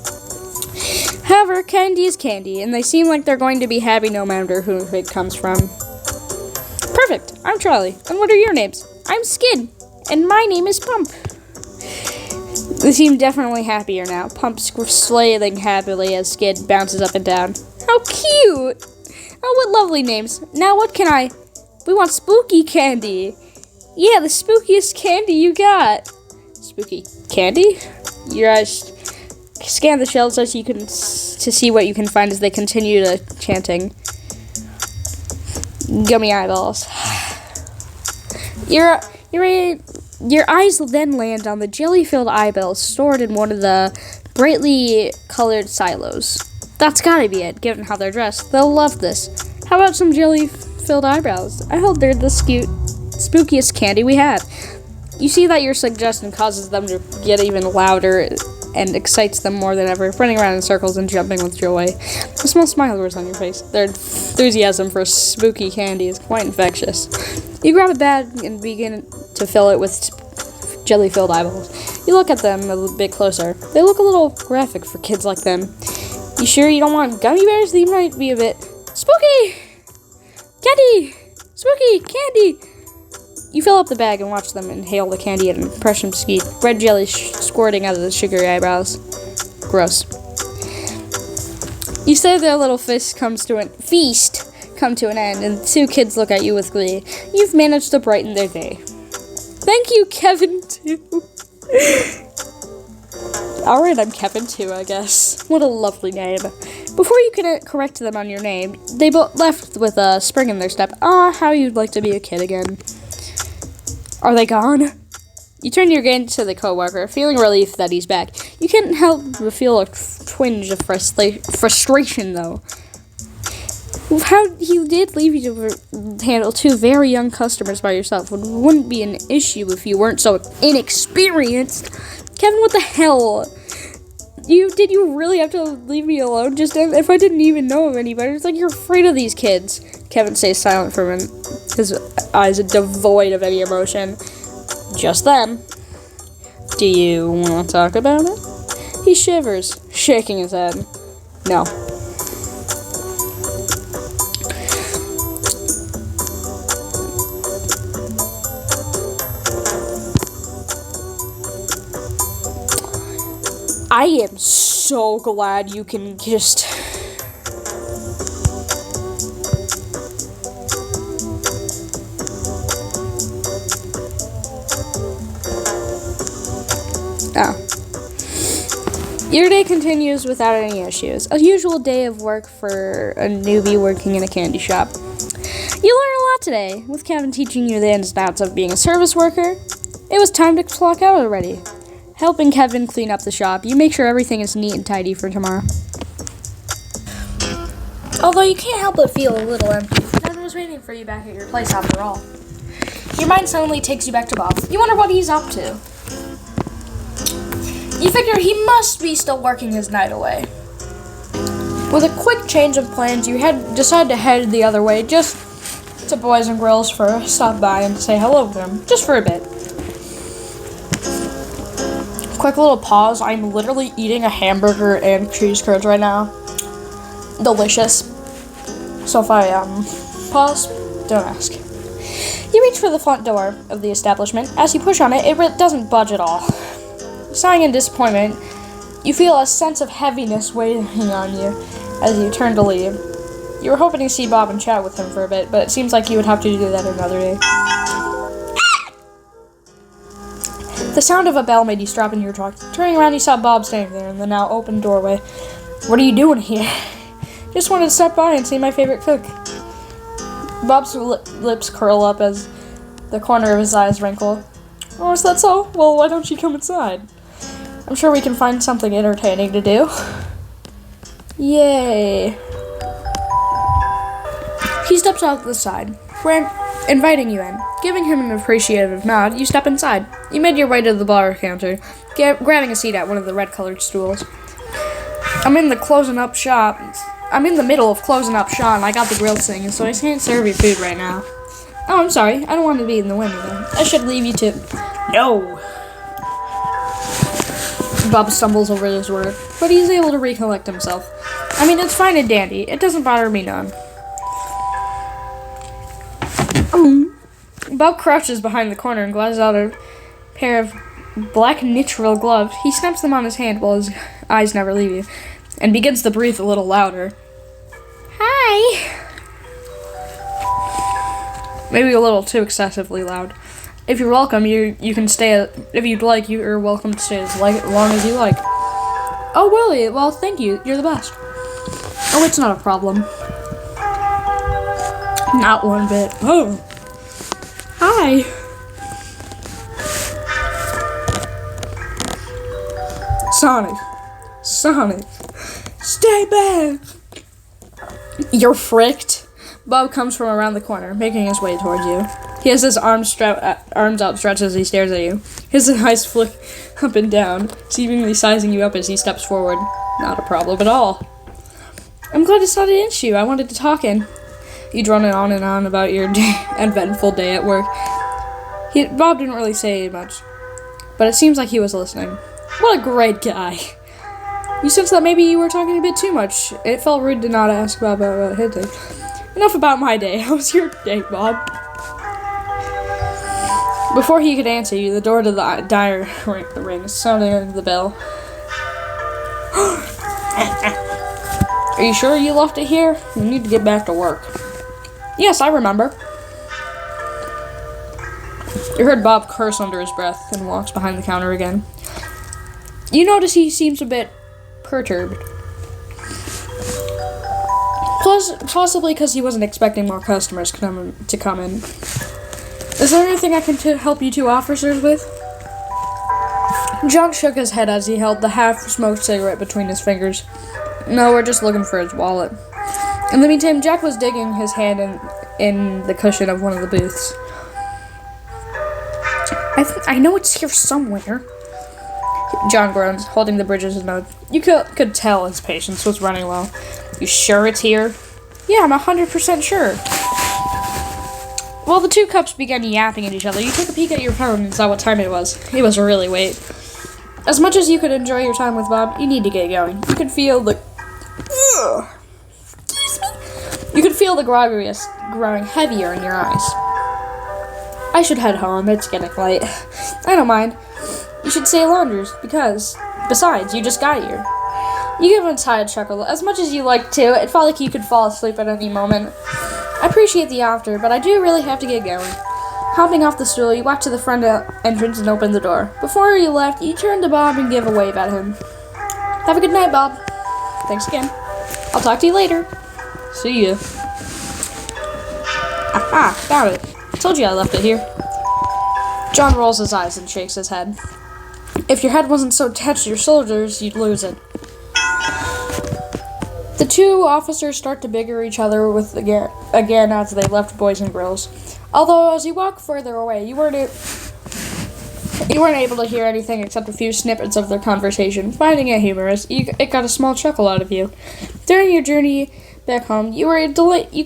Speaker 1: However, candy is candy, and they seem like they're going to be happy no matter who it comes from. Perfect. I'm Charlie. And what are your names? I'm Skid. And my name is Pump. They seem definitely happier now. Pump slithering happily as Skid bounces up and down. How cute! Oh, what lovely names. Now we want spooky candy. Yeah, the spookiest candy you got. Spooky candy? Your eyes scan the shelves as you can to see what you can find as they continue to chanting. Gummy eyeballs. Your eyes then land on the jelly-filled eyeballs stored in one of the brightly colored silos. That's gotta be it, given how they're dressed. They'll love this. How about some jelly-filled eyebrows? I hope they're the spookiest candy we have. You see that your suggestion causes them to get even louder and excites them more than ever, running around in circles and jumping with joy. A small smile grows on your face. Their enthusiasm for spooky candy is quite infectious. You grab a bag and begin to fill it with jelly-filled eyeballs. You look at them a bit closer. They look a little graphic for kids like them. You sure you don't want gummy bears? They might be a bit spooky! Candy! Spooky! Candy! You fill up the bag and watch them inhale the candy at impression speed. Red jelly squirting out of the sugary eyebrows. Gross. You say their little feast come to an end, and the two kids look at you with glee. You've managed to brighten their day. Thank you, Kevin, too. Alright, I'm Kevin, too, I guess. What a lovely name. Before you can correct them on your name, they both left with a spring in their step. How you'd like to be a kid again. Are they gone? You turn your gaze to the coworker, feeling relief that he's back. You can't help but feel a twinge of frustration, though. How he did leave you to handle two very young customers by yourself wouldn't be an issue if you weren't so inexperienced. Kevin, what the hell? Did you really have to leave me alone? Just if I didn't even know him any better? It's like you're afraid of these kids. Kevin stays silent for a minute, his eyes are devoid of any emotion. Just then, do you want to talk about it? He shivers, shaking his head. No. I am so glad you can just... Oh. Your day continues without any issues. A usual day of work for a newbie working in a candy shop. You learn a lot today, with Kevin teaching you the ins and outs of being a service worker. It was time to clock out already. Helping Kevin clean up the shop, you make sure everything is neat and tidy for tomorrow. Although you can't help but feel a little empty. Kevin was waiting for you back at your place after all. Your mind suddenly takes you back to Bob. You wonder what he's up to. You figure he must be still working his night away. With a quick change of plans, you decide to head the other way, just to Boys and Grills for a stop by and say hello to him, just for a bit. Quick little pause. I'm literally eating a hamburger and cheese curds right now. Delicious. So if I pause, don't ask. You reach for the front door of the establishment. As you push on it, it doesn't budge at all. Sighing in disappointment, you feel a sense of heaviness weighing on you as you turn to leave. You were hoping to see Bob and chat with him for a bit, but it seems like you would have to do that another day. The sound of a bell made you stop in your talk. Turning around, you saw Bob standing there in the now open doorway. What are you doing here? Just wanted to stop by and see my favorite cook. Bob's lips curl up as the corner of his eyes wrinkle. Oh, is that so? Well, why don't you come inside? I'm sure we can find something entertaining to do. Yay. He steps out the side, inviting you in. Giving him an appreciative nod, you step inside. You made your way to the bar counter, grabbing a seat at one of the red-colored stools. I'm in the middle of closing up shop, and I got the grill singing, so I can't serve you food right now. Oh, I'm sorry. I don't want to be in the window, though. I should leave you to... No! Bob stumbles over his word, but he's able to recollect himself. I mean, it's fine and dandy. It doesn't bother me none. Bob crouches behind the corner and glides out a pair of black nitrile gloves. He snaps them on his hand while his eyes never leave you, and begins to breathe a little louder. Hi! Maybe a little too excessively loud. If you're welcome, you can stay. If you'd like, you're welcome to stay as long as you like. Oh, really? Well, thank you. You're the best. Oh, it's not a problem. Not one bit. Oh. Hi. Sonic. Stay back. You're fricked. Bob comes from around the corner, making his way towards you. He has his arms outstretched as he stares at you. His eyes flick up and down, seemingly sizing you up as he steps forward. Not a problem at all. I'm glad it's not an issue. I wanted to talk in. You drone on and on about your eventful day at work. Bob didn't really say much, but it seems like he was listening. What a great guy. You sense that maybe you were talking a bit too much. It felt rude to not ask Bob about his day. Enough about my day. How was your day, Bob? Before he could answer you, the door to the diner rings, sounding the bell. Are you sure you left it here? You need to get back to work. Yes, I remember. You heard Bob curse under his breath and walks behind the counter again. You notice he seems a bit perturbed. Possibly because he wasn't expecting more customers to come in. Is there anything I can help you two officers with? John shook his head as he held the half-smoked cigarette between his fingers. No, we're just looking for his wallet. In the meantime, Jack was digging his hand in the cushion of one of the booths. I know it's here somewhere. John groans, holding the bridge of his mouth. You could tell his patience was running low. You sure it's here? Yeah, I'm 100% sure. While the two cups began yapping at each other, you took a peek at your phone and saw what time it was. It was really late. As much as you could enjoy your time with Bob, you need to get going. You could feel the... You could feel the grogginess growing heavier in your eyes. I should head home. It's getting late. I don't mind. You should stay longer, besides, you just got here. You give him a tired chuckle. As much as you like to, it felt like you could fall asleep at any moment. I appreciate the offer, but I do really have to get going. Hopping off the stool, you walk to the front entrance and open the door. Before you left, you turn to Bob and give a wave at him. Have a good night, Bob. Thanks again. I'll talk to you later. See ya. Aha, found it. Told you I left it here. John rolls his eyes and shakes his head. If your head wasn't so attached to your shoulders, you'd lose it. The two officers start to bigger each other with again as they left Boys and Grills. Although as you walk further away, you weren't able to hear anything except a few snippets of their conversation. Finding it humorous, it got a small chuckle out of you. During your journey back home, you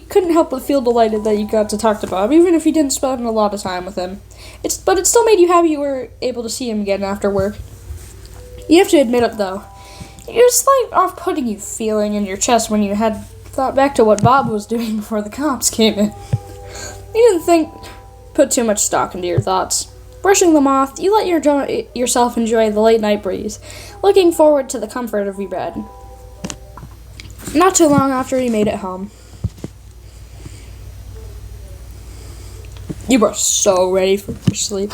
Speaker 1: couldn't help but feel delighted that you got to talk to Bob, even if you didn't spend a lot of time with him. But it still made you happy you were able to see him again after work. You have to admit it, though. It was a slight off-putting you feeling in your chest when you had thought back to what Bob was doing before the cops came in. You didn't put too much stock into your thoughts. Brushing them off, you let yourself enjoy the late night breeze, looking forward to the comfort of your bed. Not too long after you made it home. You were so ready for sleep.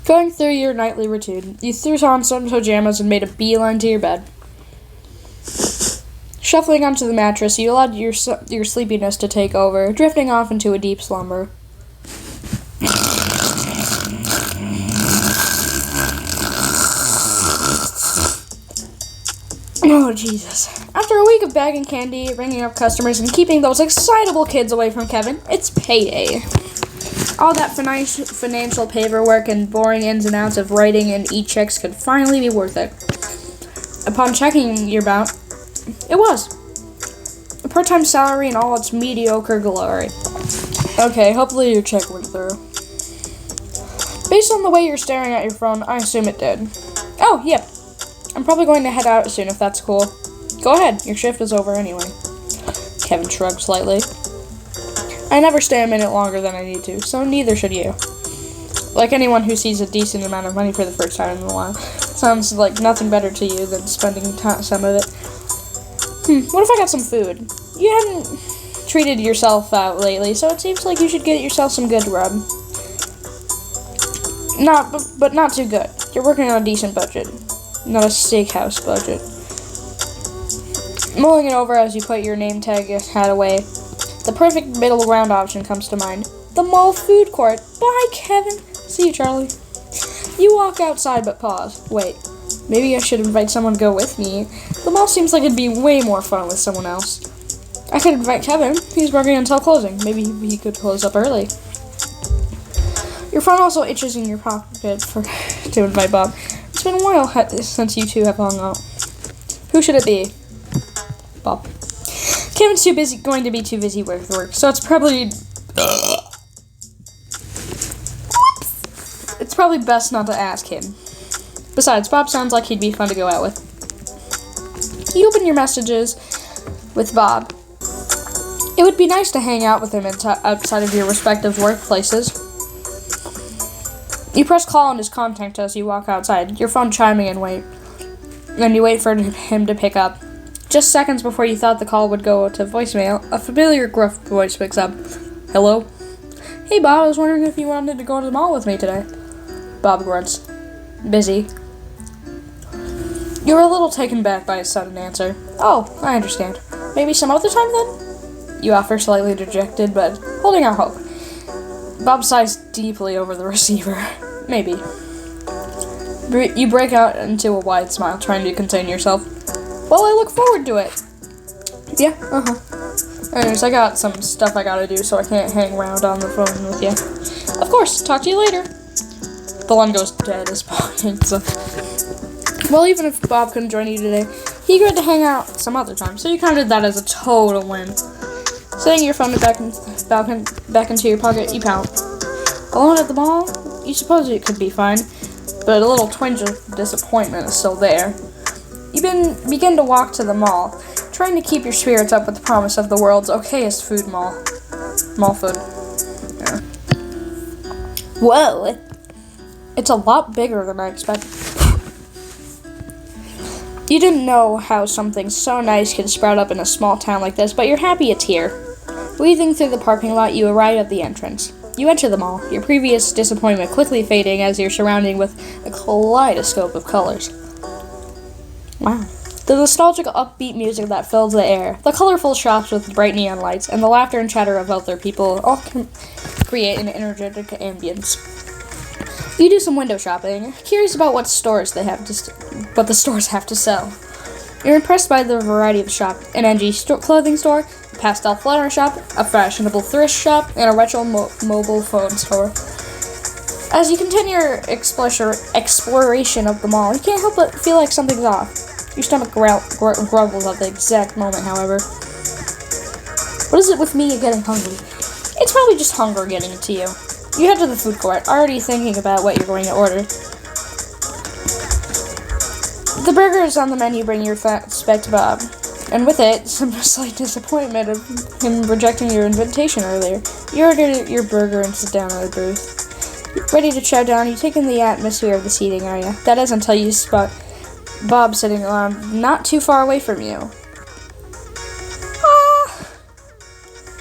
Speaker 1: Going through your nightly routine, you threw on some pajamas and made a beeline to your bed. Shuffling onto the mattress, you allowed your sleepiness to take over, drifting off into a deep slumber. Oh, Jesus. After a week of bagging candy, ringing up customers, and keeping those excitable kids away from Kevin, it's payday. All that financial paperwork and boring ins and outs of writing and e-checks could finally be worth it. Upon checking your account, it was. A part-time salary in all its mediocre glory. Okay, hopefully your check went through. Based on the way you're staring at your phone, I assume it did. Oh, yep. I'm probably going to head out soon if that's cool. Go ahead, your shift is over anyway. Kevin shrugged slightly. I never stay a minute longer than I need to, so neither should you. Like anyone who sees a decent amount of money for the first time in a while, sounds like nothing better to you than spending some of it. What if I got some food? You hadn't treated yourself out lately, so it seems like you should get yourself some good rub. But not too good. You're working on a decent budget. Not a steakhouse budget. Mulling it over as you put your name tag hat away, the perfect middle ground option comes to mind. The mall food court. Bye, Kevin. See you, Charlie. You walk outside but pause. Wait, maybe I should invite someone to go with me. The mall seems like it'd be way more fun with someone else. I could invite Kevin. He's working until closing. Maybe he could close up early. Your phone also itches in your pocket to invite Bob. It's been a while since you two have hung out. Who should it be? Bob. Kevin's going to be too busy with work, so it's probably best not to ask him. Besides, Bob sounds like he'd be fun to go out with. You open your messages with Bob. It would be nice to hang out with him outside of your respective workplaces. You press call on his contact as you walk outside, your phone chiming and wait. Then you wait for him to pick up. Just seconds before you thought the call would go to voicemail, a familiar gruff voice picks up. Hello? Hey Bob, I was wondering if you wanted to go to the mall with me today. Bob grunts. Busy. You're a little taken back by his sudden answer. Oh, I understand. Maybe some other time then? You offer, slightly dejected, but holding out hope. Bob sighs deeply over the receiver. Maybe. You break out into a wide smile, trying to contain yourself. Well, I look forward to it. Yeah, Anyways, I got some stuff I gotta do, so I can't hang around on the phone with you. Of course, talk to you later. The line goes dead as Bob hangs up. Well, even if Bob couldn't join you today, he agreed to hang out some other time, so you counted that as a total win. Setting your phone back into your pocket, you pout. Alone at the mall? You suppose it could be fine, but a little twinge of disappointment is still there. You begin to walk to the mall, trying to keep your spirits up with the promise of the world's okayest food mall. Mall food. Yeah. Whoa! It's a lot bigger than I expected. You didn't know how something so nice could sprout up in a small town like this, but you're happy it's here. Weaving through the parking lot, you arrive at the entrance. You enter the mall, your previous disappointment quickly fading as you're surrounded with a kaleidoscope of colors. Wow. The nostalgic upbeat music that fills the air, the colorful shops with bright neon lights, and the laughter and chatter of other people all create an energetic ambience. You do some window shopping, curious about what the stores have to sell. You're impressed by the variety of the shop: an NG clothing store, a pastel flower shop, a fashionable thrift shop, and a retro mobile phone store. As you continue your exploration of the mall, you can't help but feel like something's off. Your stomach grumbles at the exact moment, however. What is it with me getting hungry? It's probably just hunger getting into you. You head to the food court, already thinking about what you're going to order. The burgers on the menu bring your respect to Bob, and with it, some slight disappointment of him rejecting your invitation earlier. You order your burger and sit down at the booth. Ready to chow down, you take in the atmosphere of the seating area. That is until you spot Bob sitting not too far away from you. Ah!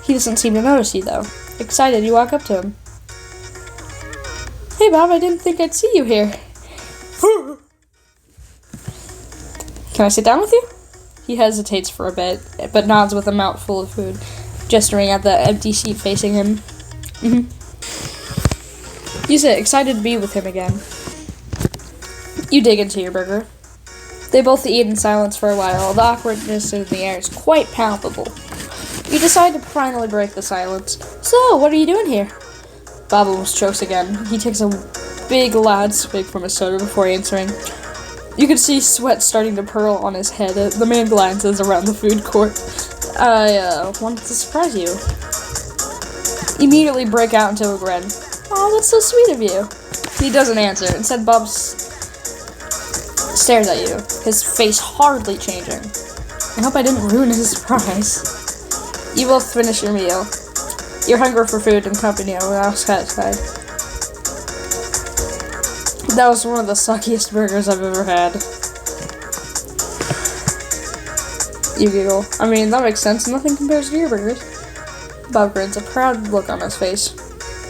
Speaker 1: He doesn't seem to notice you, though. Excited, you walk up to him. Hey, Bob, I didn't think I'd see you here. Can I sit down with you? He hesitates for a bit, but nods with a mouthful of food, gesturing at the empty seat facing him. You sit, excited to be with him again. You dig into your burger. They both eat in silence for a while. The awkwardness in the air is quite palpable. You decide to finally break the silence. So, what are you doing here? Bob almost chokes again. He takes a big loud swig from his soda before answering. You can see sweat starting to pearl on his head. The man glances around the food court. I wanted to surprise you. Immediately break out into a grin. Oh, that's so sweet of you. He doesn't answer. Instead, Bob stares at you, his face hardly changing. I hope I didn't ruin his surprise. You both finish your meal. Your hunger for food and company are now satisfied. That was one of the suckiest burgers I've ever had. You giggle. I mean, that makes sense. Nothing compares to your burgers. Bob grins, a proud look on his face.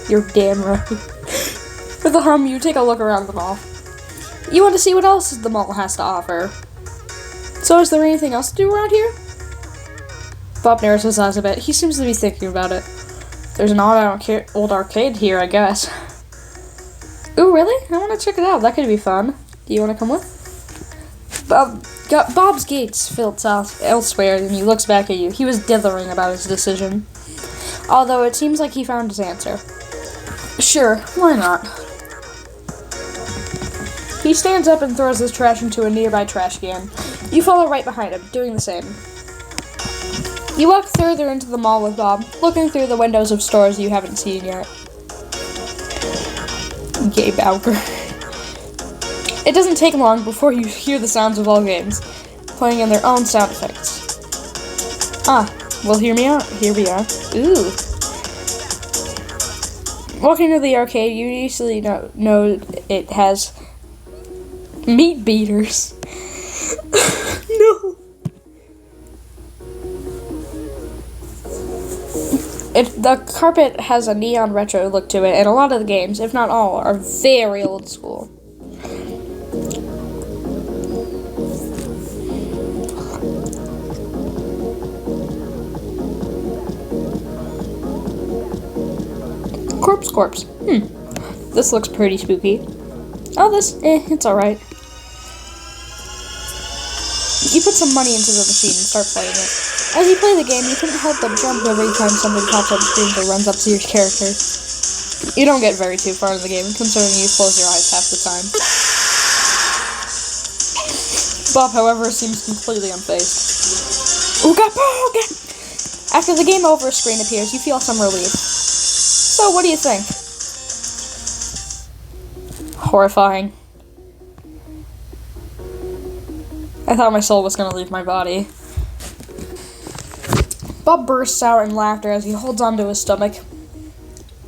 Speaker 1: You're damn right. With a hum, you take a look around the mall. You want to see what else the mall has to offer. So is there anything else to do around here? Bob narrows his eyes a bit. He seems to be thinking about it. There's an old arcade here, I guess. Ooh, really? I want to check it out. That could be fun. Do you want to come with? Bob's gaze fills out elsewhere, and he looks back at you. He was dithering about his decision. Although it seems like he found his answer. Sure, why not? He stands up and throws his trash into a nearby trash can. You follow right behind him, doing the same. You walk further into the mall with Bob, looking through the windows of stores you haven't seen yet. Gay Bowker. It doesn't take long before you hear the sounds of all games, playing in their own sound effects. Ah, well, hear me out. Here we are. Ooh. Walking to the arcade, you easily know it has meat beaters. No. The carpet has a neon retro look to it, and a lot of the games, if not all, are very old school. Corpse. This looks pretty spooky. Oh, it's alright. You put some money into the machine and start playing it. As you play the game, you couldn't help but jump every time something pops up screen or runs up to your character. You don't get very too far in the game, considering you close your eyes half the time. Bob, however, seems completely unfazed. Ooga booga! After the game over screen appears, you feel some relief. So, what do you think? Horrifying. I thought my soul was going to leave my body. Bob bursts out in laughter as he holds onto his stomach.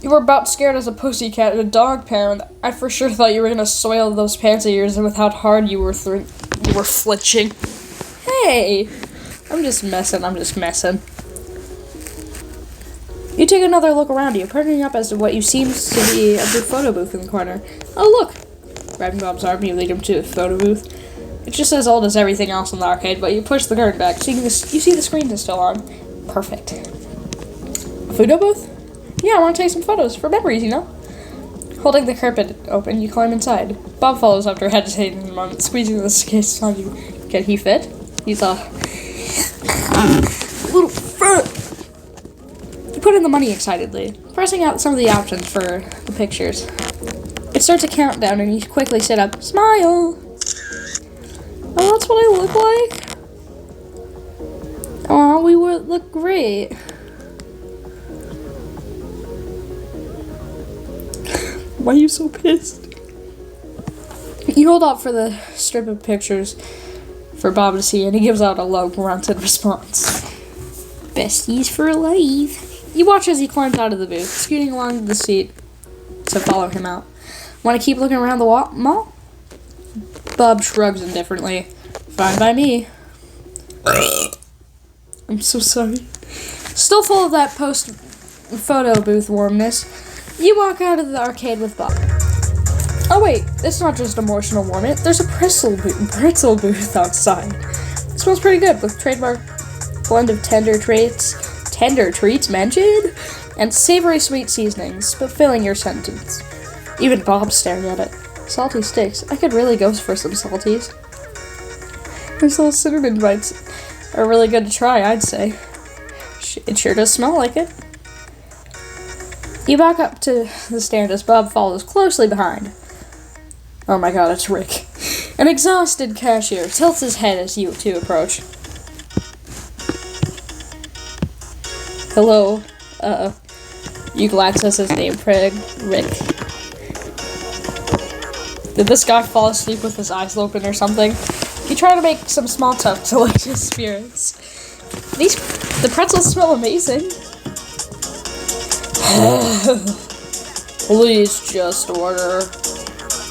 Speaker 1: You were about scared as a pussycat and a dog parent. I for sure thought you were going to soil those pants of yours with how hard you were flinching. Hey! I'm just messing. You take another look around you, perking up as to what you seems to be a big photo booth in the corner. Oh, look! Grabbing Bob's arm, you lead him to a photo booth. It's just as old as everything else in the arcade, but you push the curtain back, so you see the screen is still on. Perfect. Photo booth? Yeah, I want to take some photos for memories, you know? Holding the curtain open, you climb inside. Bob follows after hesitating a moment, squeezing the case on you. Can he fit? He's a little fat. You put in the money excitedly, pressing out some of the options for the pictures. It starts a countdown and you quickly sit up. Smile! Oh, that's what I look like? Aw, we would look great. Why are you so pissed? You hold up for the strip of pictures for Bob to see, and he gives out a low grunted response. Besties for life. You watch as he climbs out of the booth, scooting along the seat to follow him out. Want to keep looking around the mall? Bob shrugs indifferently. Fine by me. I'm so sorry. Still full of that post-photo booth warmness, you walk out of the arcade with Bob. Oh wait, it's not just emotional warmth. There's a pretzel booth outside. It smells pretty good with trademark blend of tender treats mentioned, and savory sweet seasonings, fulfilling your sentence. Even Bob's staring at it. Salty sticks. I could really go for some salties. These little cinnamon bites are really good to try, I'd say. It sure does smell like it. You back up to the stand as Bob follows closely behind. Oh my god, it's Rick. An exhausted cashier tilts his head as you two approach. Hello. You glance at his name, Rick. Did this guy fall asleep with his eyes open or something? You try to make some small talk to light his spirits. The pretzels smell amazing. Please just order.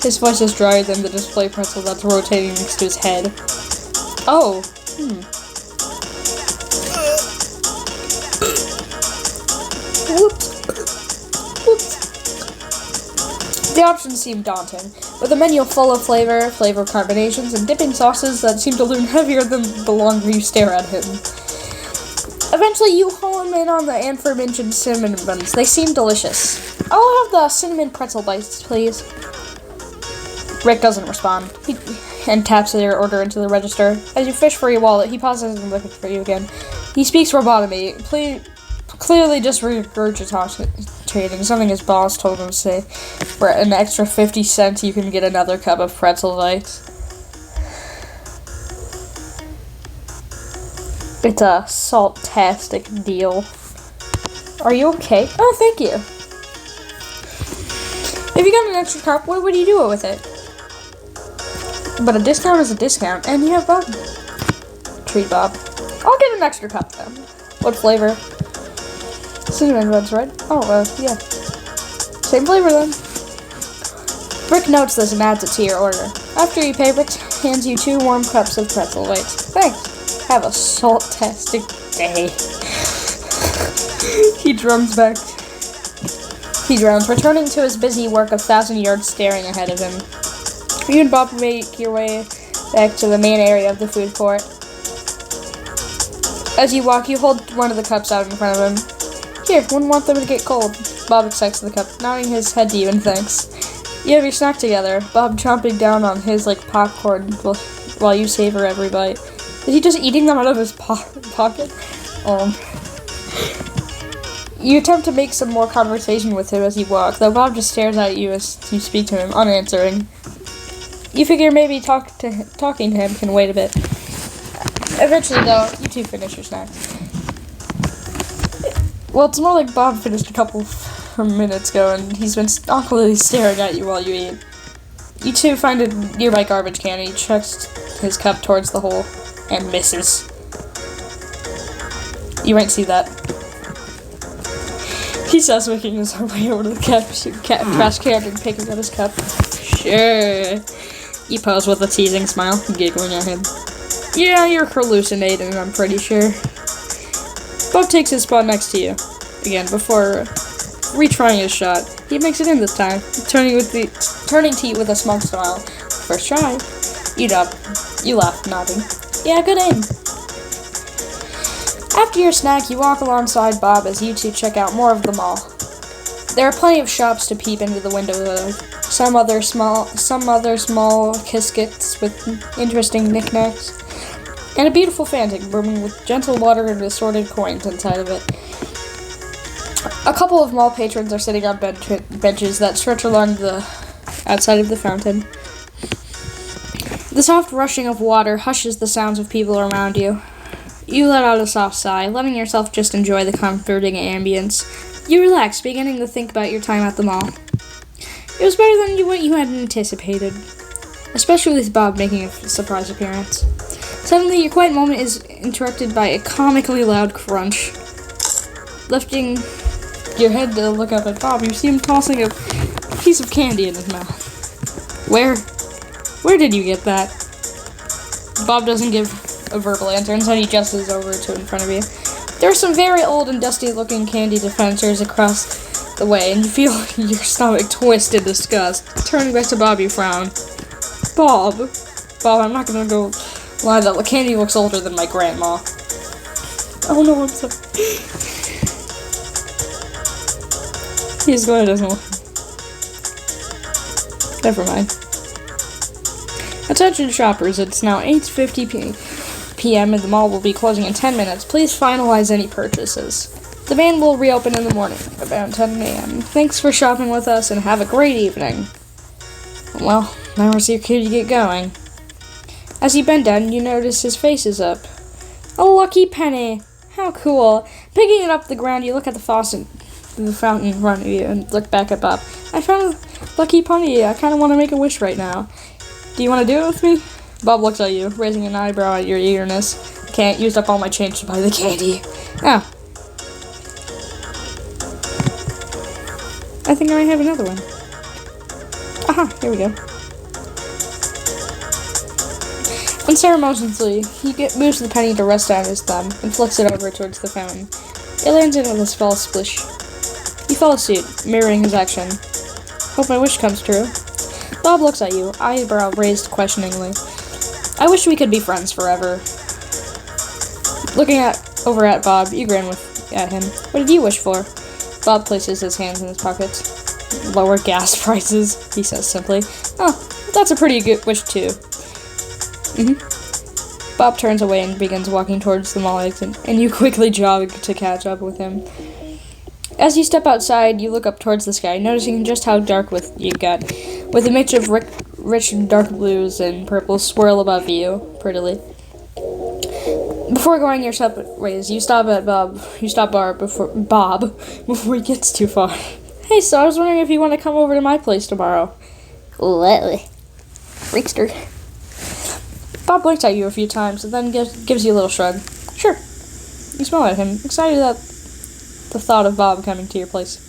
Speaker 1: His voice is drier than the display pretzel that's rotating next to his head. Oh, Whoops. The options seem daunting, with a menu full of flavor combinations, and dipping sauces that seem to loom heavier than the longer you stare at him. Eventually, you home in on the aforementioned cinnamon buns. They seem delicious. I'll have the cinnamon pretzel bites, please. Rick doesn't respond, and taps your order into the register. As you fish for your wallet, he pauses and looks for you again. He speaks robotomy, clearly just regurgitating something his boss told him to say. For an extra 50 cents, you can get another cup of pretzel bites. It's a salt-tastic deal. Are you okay? Oh, thank you. If you got an extra cup, what would you do with it? But a discount is a discount, and you have Bob. Treat Bob. I'll get an extra cup then. What flavor? Cinnamon buns, right? Oh, yeah. Same flavor then. Rick notes this and adds it to your order. After you pay, Rick hands you 2 warm cups of pretzel bites. Thanks. Have a salt-tastic day. He drums, returning to his busy work of 1,000 yards staring ahead of him. You and Bob make your way back to the main area of the food court. As you walk, you hold one of the cups out in front of him. Here, wouldn't want them to get cold. Bob accepts the cup, nodding his head to you in thanks. You have your snack together, Bob chomping down on his like popcorn while you savor every bite. Is he just eating them out of his pocket? You attempt to make some more conversation with him as you walk, though Bob just stares at you as you speak to him, unanswering. You figure maybe talking to him can wait a bit. Eventually, though, you two finish your snacks. Well, it's more like Bob finished a couple minutes ago, and he's been awkwardly staring at you while you eat. You two find a nearby garbage can, and he chucks his cup towards the hole, and misses. You might see that. He says, making his way over to the trash can and picking up his cup. Sure. You pose with a teasing smile, giggling at him. Yeah, you're hallucinating, I'm pretty sure. Bob takes his spot next to you. again before retrying his shot. He makes it in this time, turning to you with a smug smile. First try. You laugh, nodding. Yeah, good aim. After your snack, you walk alongside Bob as you two check out more of the mall. There are plenty of shops to peep into the windows of. Some other small kiskets with interesting knickknacks, and a beautiful fountain brimming with gentle water and assorted coins inside of it. A couple of mall patrons are sitting on benches that stretch along the outside of the fountain. The soft rushing of water hushes the sounds of people around you. You let out a soft sigh, letting yourself just enjoy the comforting ambience. You relax, beginning to think about your time at the mall. It was better than what you had anticipated, especially with Bob making a surprise appearance. Suddenly, your quiet moment is interrupted by a comically loud crunch. Lifting your head to look up at Bob, you see him tossing a piece of candy in his mouth. Where did you get that? Bob doesn't give a verbal answer, instead he gestures over to in front of you. There are some very old and dusty-looking candy dispensers across the way, and you feel your stomach twist in disgust. Turning back to Bob, you frown. Bob, I'm not gonna go lie, that candy looks older than my grandma. Oh no, I'm sorry. He's going to doesn't. Never mind. Attention shoppers, it's now 8:50 p.m. and the mall will be closing in 10 minutes. Please finalize any purchases. The van will reopen in the morning, about 10 a.m. Thanks for shopping with us and have a great evening. Well, now we're here to get going. As you bend down, you notice his face is up. A lucky penny! How cool! Picking it up the ground, you look at the fountain in front of you and look back at Bob. I found a lucky penny. I kind of want to make a wish right now. Do you want to do it with me? Bob looks at you, raising an eyebrow at your eagerness. Can't use up all my change to buy the candy. Oh. I think I might have another one. Aha, here we go. Unceremoniously, he moves the penny to rest on his thumb and flicks it over towards the fountain. It lands in with a small splish. You follow suit, mirroring his action. Hope my wish comes true. Bob looks at you, eyebrow raised questioningly. I wish we could be friends forever. Looking over at Bob, you grin at him. What did you wish for? Bob places his hands in his pockets. Lower gas prices, he says simply. Oh, that's a pretty good wish too. Bob turns away and begins walking towards the mall exit, and you quickly jog to catch up with him. As you step outside, you look up towards the sky, noticing just how dark you got, with a mix of rich dark blues and purples swirl above you, prettily. Before going your separate ways, you stop Bob before he gets too far. Hey, so I was wondering if you want to come over to my place tomorrow. Lately. Freakster. Bob blinks at you a few times and then gives you a little shrug. Sure. You smile at him, excited at the thought of Bob coming to your place.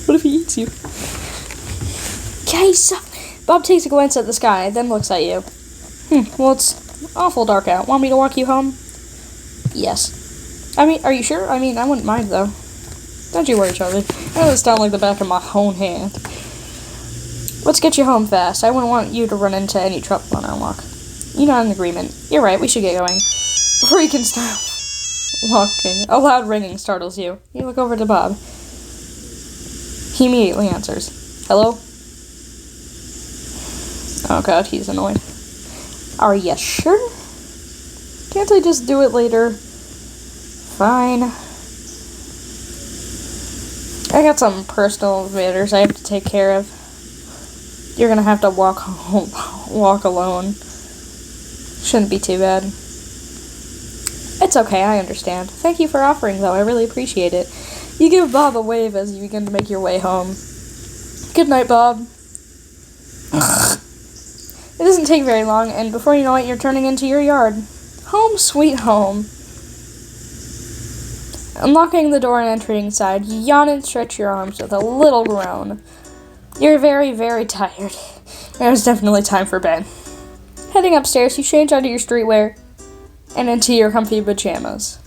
Speaker 1: What if he eats you? Yes! Bob takes a glance at the sky, then looks at you. Well, it's awful dark out. Want me to walk you home? Yes. Are you sure? I wouldn't mind, though. Don't you worry, Charlie. I know this down like the back of my own hand. Let's get you home fast. I wouldn't want you to run into any trouble on our walk. You know, an agreement. You're right, we should get going. Before you can start walking, a loud ringing startles you. You look over to Bob. He immediately answers. Hello? Oh god, he's annoyed. Are you sure? Can't I just do it later? Fine. I got some personal matters I have to take care of. You're gonna have to walk alone. Shouldn't be too bad. It's okay, I understand. Thank you for offering, though. I really appreciate it. You give Bob a wave as you begin to make your way home. Good night, Bob. It doesn't take very long, and before you know it, you're turning into your yard. Home sweet home. Unlocking the door and entering inside, you yawn and stretch your arms with a little groan. You're very, very tired. It was definitely time for bed. Heading upstairs, you change out of your streetwear and into your comfy pajamas.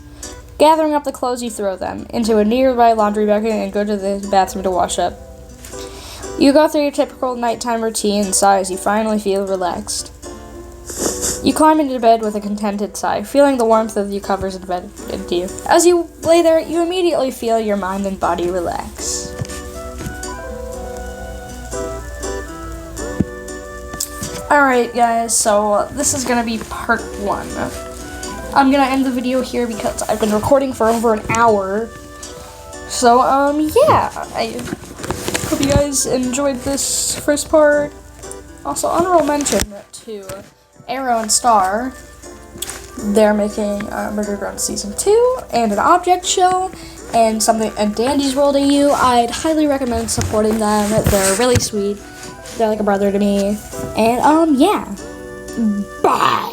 Speaker 1: Gathering up the clothes, you throw them into a nearby laundry bucket and go to the bathroom to wash up. You go through your typical nighttime routine and sigh as you finally feel relaxed. You climb into bed with a contented sigh, feeling the warmth of the covers in bed into you. As you lay there, you immediately feel your mind and body relax. Alright guys, so this is gonna be part 1. I'm gonna end the video here because I've been recording for over an hour. So, yeah, I hope you guys enjoyed this first part. Also, honorable mention to Arrow and Star. They're making Murder Ground Season 2 and an object show and something a Dandy's World AU. I'd highly recommend supporting them. They're really sweet. They're like a brother to me. And, yeah. Bye!